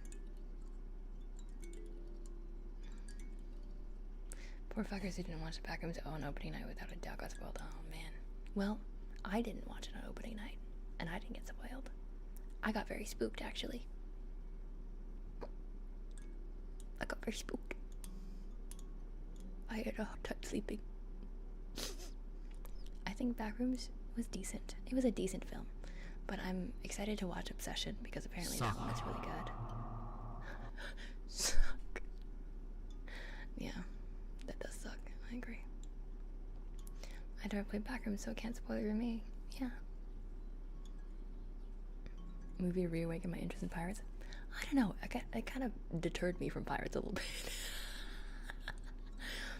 Poor fuckers who didn't watch the Backrooms on opening night without a doubt got spoiled. Oh, man. Well, I didn't watch it on opening night, and I didn't get spoiled. I got very spooked, actually. I got very spooked. I had a hard time sleeping. I think Backrooms was decent. It was a decent film. But I'm excited to watch Obsession because apparently that one is really good. Suck. Yeah, that does suck. I agree. I never played Backrooms, so it can't spoil it for me. Yeah. Movie reawakened my interest in pirates. I don't know. It kind of deterred me from pirates a little bit.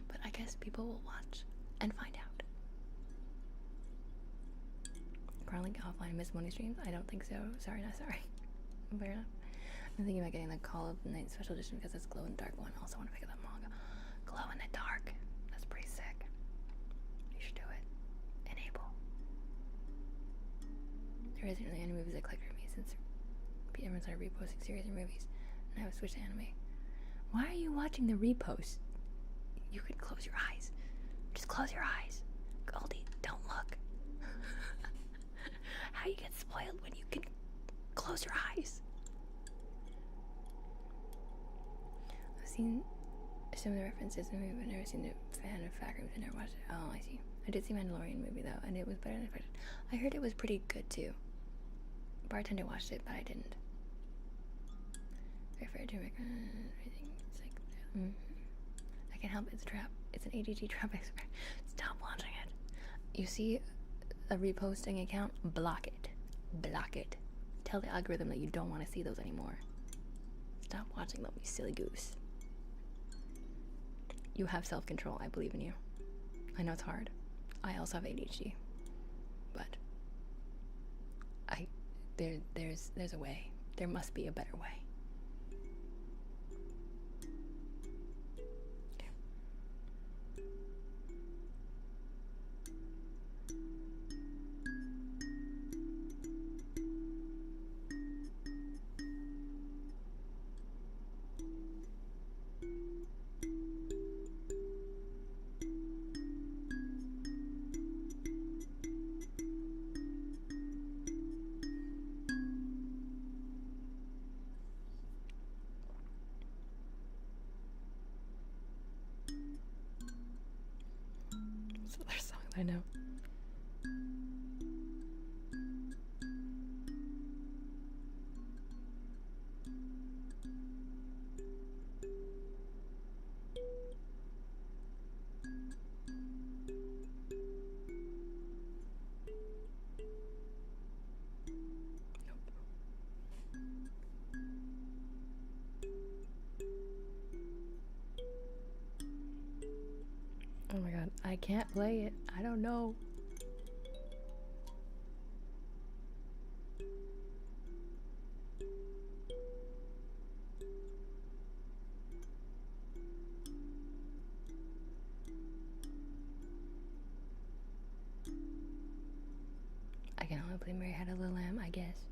But I guess people will watch and find out. Crawling offline and miss money streams? I don't think so. Sorry, not sorry. Fair enough. I'm thinking about getting the Call of the Night special edition because it's glow in the dark one. I also want to pick up that manga. Glow in the dark. That's pretty sick. You should do it. Enable. There isn't really any movies that click for me since everyone started reposting series and movies, and I would switch to anime. Why are you watching the repost? You could close your eyes. Just close your eyes. Goldie, don't look. How you get spoiled when you can close your eyes? I've seen some of the references in the movie, but never seen the fan of Backrooms. I never watched it. Oh, I see. I did see Mandalorian movie though, and it was better than expected. I heard it was pretty good too. Bartender watched it, but I didn't. Very fair to make everything. It's like, I can't help it. It's a trap. It's an ADG trap expert. Stop watching it. You see a reposting account? Block it. Block it. Tell the algorithm that you don't want to see those anymore. Stop watching them, you silly goose. You have self-control. I believe in you. I know it's hard. I also have ADHD, but there's a way. There must be a better way. So there's songs I know. Oh my god, I can't play it. I don't know. I can only play Mary Had a Little Lamb, I guess.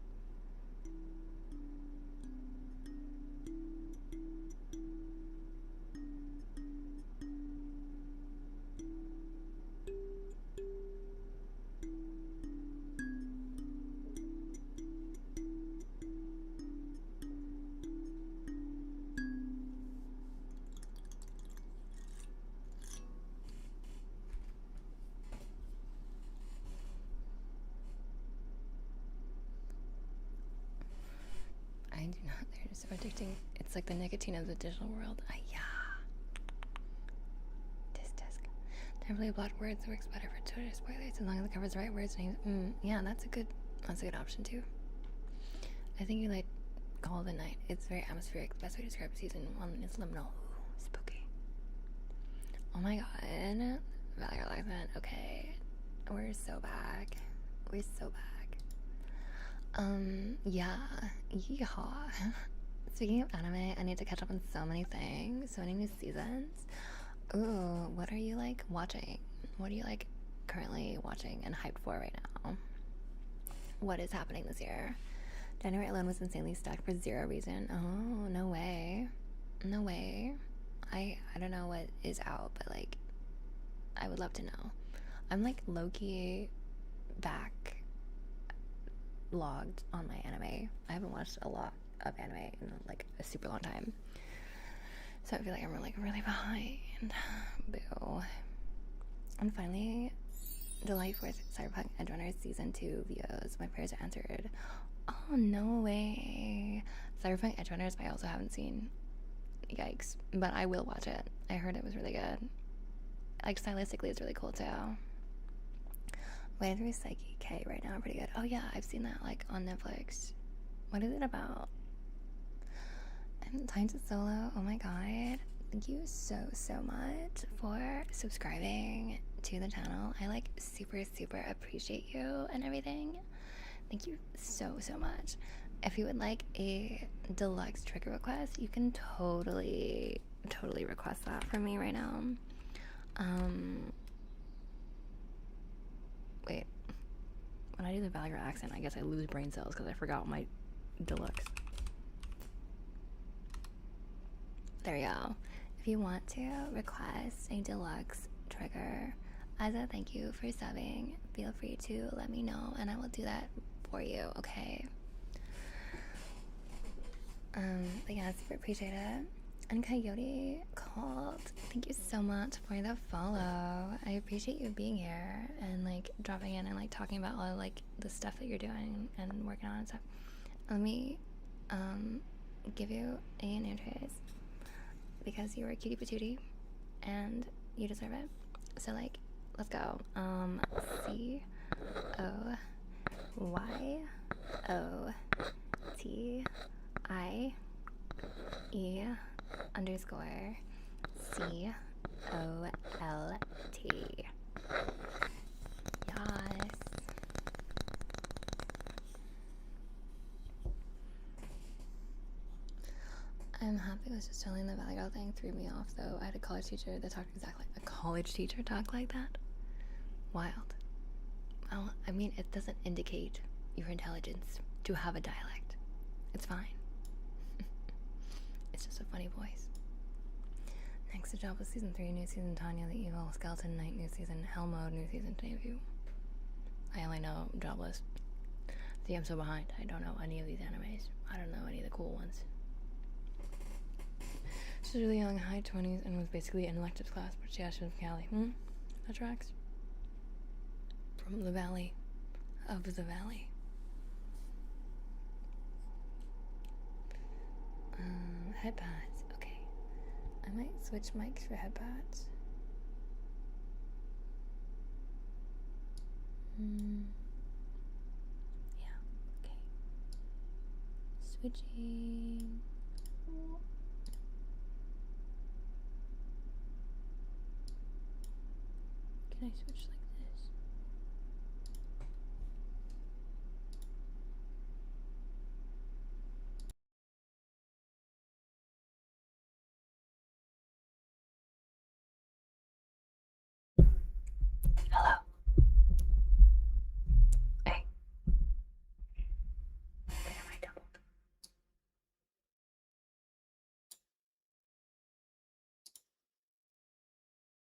I do not. They're just so addicting. It's like the nicotine of the digital world. Yeah. Disc. Temporarily blocked words works better for Twitter spoilers as long as it covers the right words and names. Yeah, that's a good option too. I think you like Call of the Night. It's very atmospheric. The best way to describe season 1 is liminal. Ooh, spooky. Oh my god. Valor like that. Okay. We're so back. We're so back. Yeah. Yeehaw. Speaking of anime, I need to catch up on so many things. So many new seasons. Ooh, what are you like watching? What are you like currently watching and hyped for right now? What is happening this year? January alone was insanely stuck for zero reason. Oh, no way. No way. I don't know what is out, but like I would love to know. I'm like low-key back logged on my anime. I haven't watched a lot of anime in like a super long time. So I feel like I'm like really behind. Boo. And finally, July 4th, Cyberpunk Edgerunners Season 2 VOs. My prayers are answered. Oh, no way. Cyberpunk Edgerunners I also haven't seen. Yikes. But I will watch it. I heard it was really good. Like, stylistically, it's really cool, too. Way through Psyche K right now. Pretty good. Oh, yeah. I've seen that, like, on Netflix. What is it about? And Time to Solo. Oh, my God. Thank you so much for subscribing to the channel. I, like, super appreciate you and everything. Thank you so much. If you would like a deluxe trigger request, you can totally request that from me right now. Wait. When I do the Valor accent, I guess I lose brain cells because I forgot my deluxe. There you go. If you want to request a deluxe trigger as a thank you for subbing, feel free to let me know and I will do that for you, okay? But yeah, super appreciate it. And Coyote called. Thank you so much for the follow. I appreciate you being here and like dropping in and like talking about all like the stuff that you're doing and working on and stuff. Let me give you an interest because you were a cutie patootie and you deserve it. So like, let's go. COYOTIE_COLT. Yes. I'm happy I was just telling the Valley Girl thing threw me off though. I had a college teacher that talked exactly like a college teacher talk like that. Wild. Well, I mean, it doesn't indicate your intelligence to have a dialect. It's fine. It's just a funny voice. Next to Job was season 3, new season Tanya the Evil, Skeleton Knight, new season Hell Mode, new season debut. I only know Jobless. See, I'm so behind. I don't know any of these animes. I don't know any of the cool ones. She's really young, high 20s, and was basically an electives class, but yeah, she was from Cali. That tracks. From the valley of the valley. Headpads. Okay. I might switch mics for headpads. Yeah, okay. Switching. Can I switch like this? Hello. Hey. Wait, am I doubled?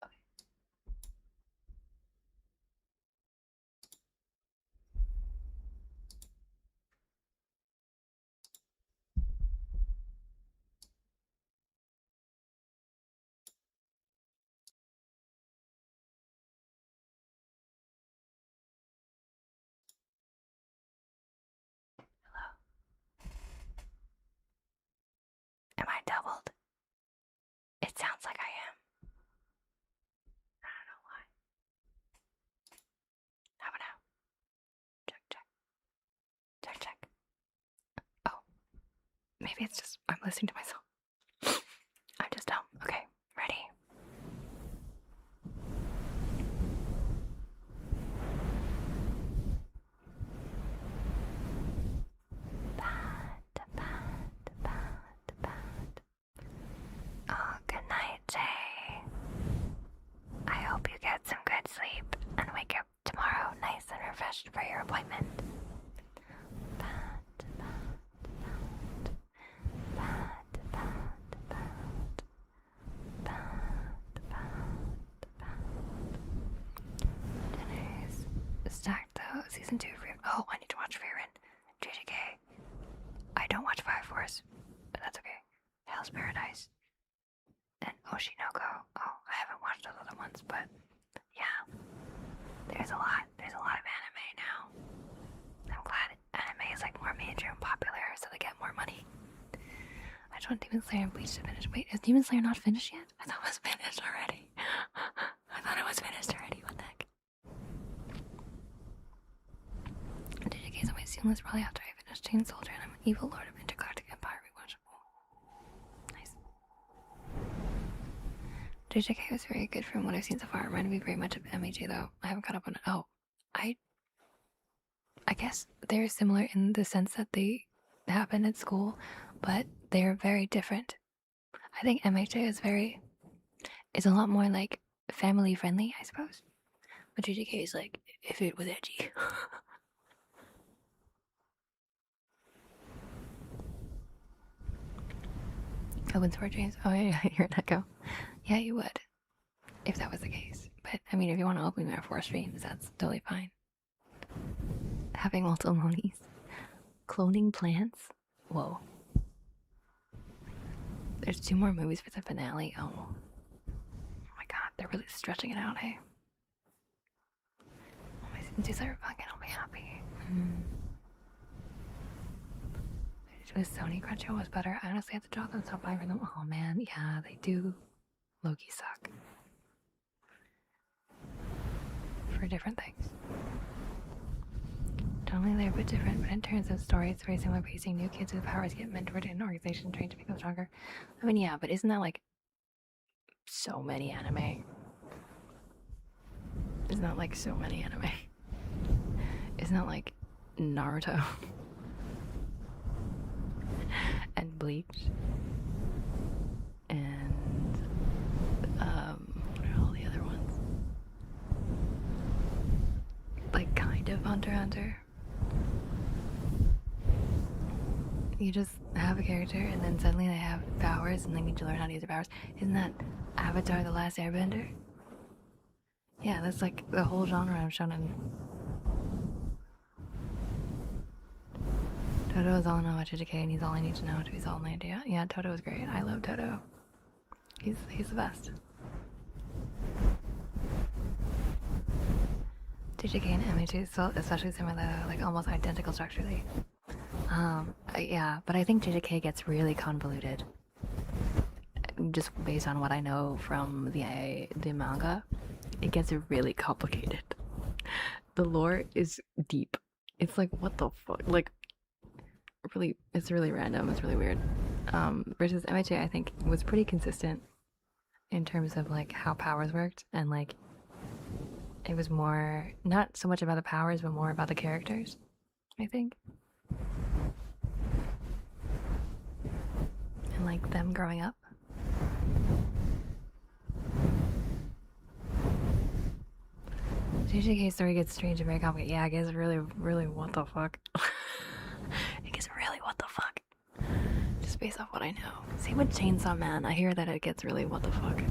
Okay. Hello. Am I doubled? It sounds like I am. I don't know why. How about now? Check, check. Check, check. Oh. Maybe it's just I'm listening to myself. I'm just dumb. Okay, ready? Oh, good night, Jay. I hope you get some good sleep and wake up tomorrow nice and refreshed for your appointment. Start though, season 2 of Refrain. Oh, I need to watch Refrain. JJK. I don't watch Fire Force, but that's okay. Hell's Paradise. And Oshinoko. Oh, I haven't watched those other ones, but yeah. There's a lot of anime now. I'm glad anime is like more major and popular, so they get more money. I just want Demon Slayer and Bleach to finish. Wait, is Demon Slayer not finished yet? I thought it was finished already. I thought it was finished already. What the heck? JJK is on my seamless probably after I finish Chain Soldier and I'm an evil lord of Intergalactic Empire rewatch. Nice. JJK was very good from what I've seen so far. It reminded me very much of MHA though. I haven't caught up on it. Oh, I guess they're similar in the sense that they happen at school, but they're very different. I think MHA is a lot more like family friendly, I suppose. But JJK is like, if it was edgy. Open Sword James. Oh yeah, you're an echo. Yeah, you would. If that was the case. But I mean, if you want to open your 4 streams, that's totally fine. Having multiple monies. Cloning plants? Whoa. There's 2 more movies for the finale. Oh my god, they're really stretching it out, eh? Oh, my season 2 Cyberpunk, I'll be happy. With Sony, Crunchyroll was better. I honestly had to drop them, stop buying for them. Oh man, yeah, they do low-key suck. For different things. Totally, they're a bit different, but in terms of story, it's very similar pacing. New kids with powers get mentored in an organization trained to become stronger. I mean, yeah, but isn't that like so many anime? Isn't that like so many anime? Isn't that like Naruto? And Bleach? And what are all the other ones? Like kind of Hunter x Hunter. You just have a character and then suddenly they have powers and they need to learn how to use their powers. Isn't that Avatar: The Last Airbender? Yeah, that's like the whole genre of shonen. Toto is all I know about JJK and he's all I need to know to be Solid. Yeah, Toto is great. I love Toto. He's the best. JJK and MH is especially similar, like almost identical structurally. Yeah, but I think JJK gets really convoluted. Just based on what I know from the manga, it gets really complicated. The lore is deep. It's like, what the fuck? Like, really, it's really random. It's really weird. Versus MHA, I think, was pretty consistent in terms of like how powers worked and like it was more, not so much about the powers, but more about the characters, I think. And like them growing up. JJK's story gets strange and very complicated. Yeah, it gets really, really what the fuck. It gets really what the fuck. Just based off what I know. Same with Chainsaw Man. I hear that it gets really what the fuck.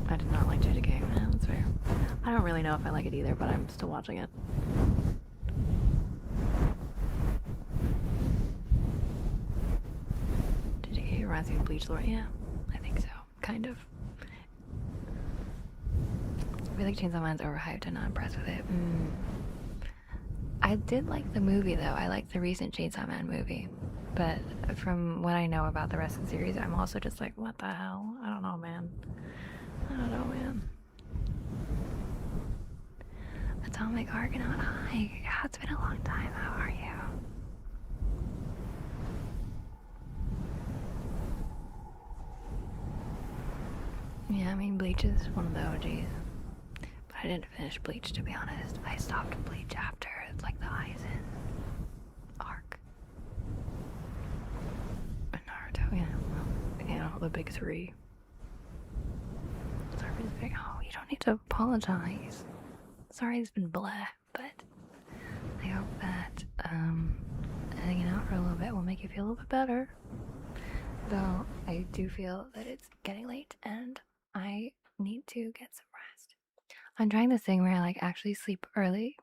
I did not like JJK. Yeah, that's fair. I don't really know if I like it either, but I'm still watching it. JJK reminds me of Bleach lore. Yeah, I think so. Kind of. I feel like Chainsaw Man's overhyped. I'm not impressed with it. I did like the movie, though. I liked the recent Chainsaw Man movie. But from what I know about the rest of the series, I'm also just like, what the hell? I don't know, man. Atomic Argonaut, hi. Yeah, it's been a long time. How are you? Yeah, I mean, Bleach is one of the OGs. But I didn't finish Bleach, to be honest. I stopped Bleach after, like, the Aizen arc. And Naruto, yeah, the big three. Sorry's big. Oh, you don't need to apologize. Sorry's been blah, but I hope that hanging out for a little bit will make you feel a little bit better. Though I do feel that it's getting late and I need to get some rest. I'm trying this thing where I like actually sleep early.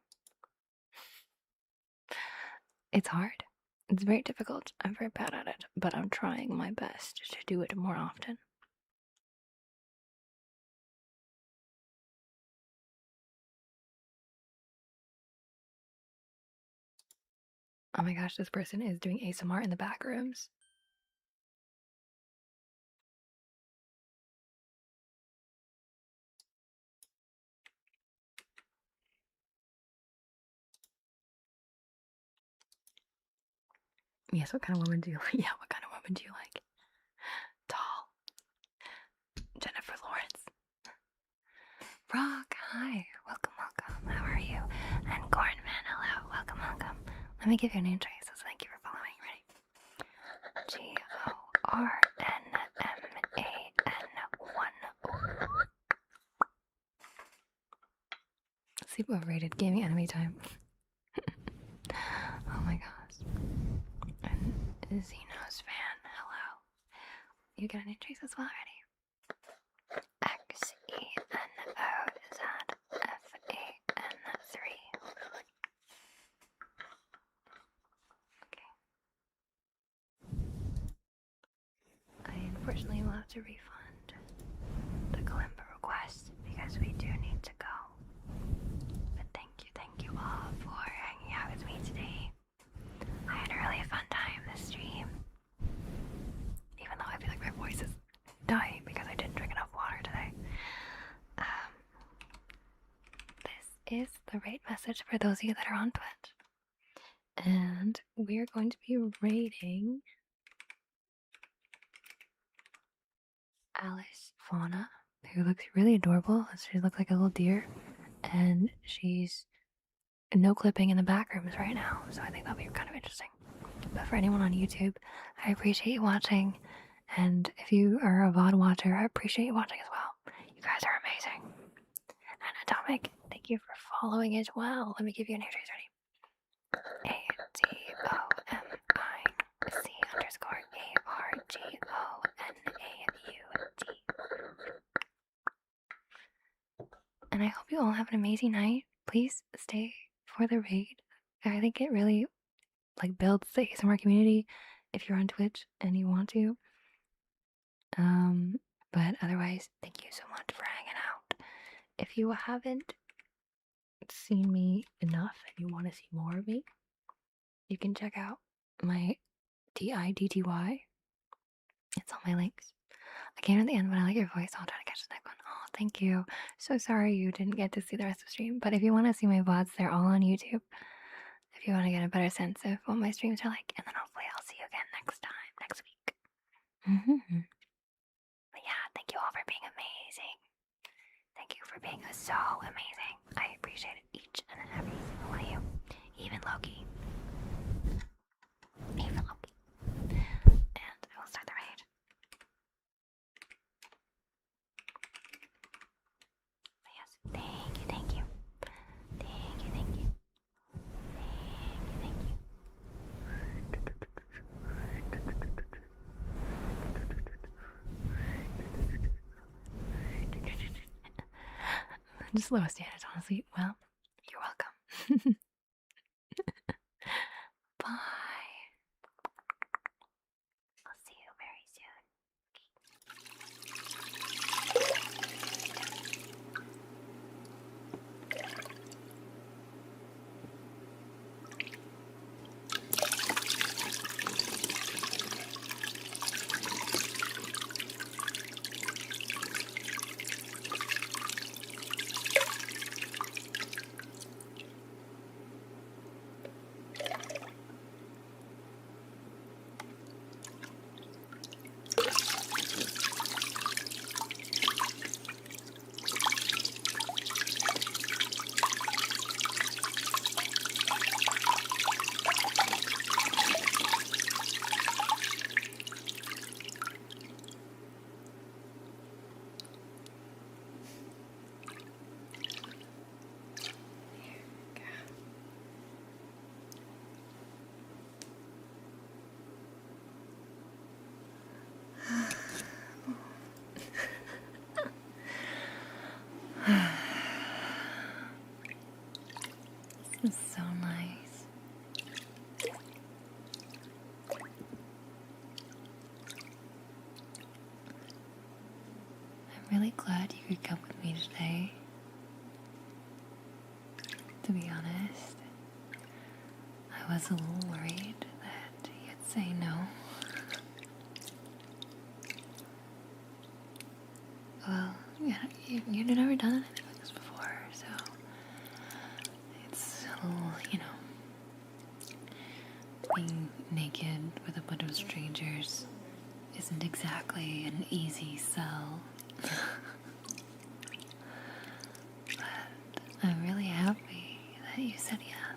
It's hard. It's very difficult. I'm very bad at it, but I'm trying my best to do it more often. Oh my gosh, this person is doing ASMR in the back rooms. Yes, what kind of woman do you like? Yeah, what kind of woman do you like? Tall. Jennifer Lawrence. Rock, hi. Welcome. How are you? And Cornman, hello. Welcome. Let me give you a name traces. Thank you for following. Ready? GORNMAN1. Super overrated. Gaming enemy time. Oh my gosh. And Xenos fan, hello. You get a name trace as well already. XENOZFAN3. Okay. I unfortunately will have to refund the Kalimba request because we do need to go. But thank you all for hanging out with me today. I had a really fun time this stream. Even though I feel like my voice is dying because I didn't drink enough water today. This is the right message for those of you that are on Twitch. And we're going to be rating Alice Fauna, who looks really adorable. She looks like a little deer. And she's no clipping in the back rooms right now. So I think that'll be kind of interesting. But for anyone on YouTube, I appreciate you watching. And if you are a VOD watcher, I appreciate you watching as well. You guys are amazing. And Atomic, thank you for following as well. Let me give you a name trace. Ready? ATOMIC_ARGONAUT. And I hope you all have an amazing night. Please stay for the raid. I think it really builds the ASMR community if you're on Twitch and you want to. But otherwise, thank you so much for hanging out. If you haven't seen me enough and you want to see more of me, you can check out my DIDTY. It's all my links. I came at the end when I like your voice. I'll try to catch the next one. Oh, thank you. So sorry you didn't get to see the rest of the stream. But if you want to see my VODs, they're all on YouTube. If you want to get a better sense of what my streams are like. And then hopefully I'll see you again next week. But yeah, thank you all for being amazing. Thank you for being so amazing. I appreciate each and every single one of you. Even Loki. Even Loki. And I will start the raid. But yes, thank you, thank you. Thank you, thank you. Thank you, thank you. Just lowest standards, honestly. Well, you're welcome. Bye. I'll see you very soon. This is so nice. I'm really glad you could come with me today. To be honest, I was a little worried that you'd say no. Well, yeah, you've never done anything like this before, so it's a little, being naked with a bunch of strangers isn't exactly an easy sell. But I'm really happy that you said yes.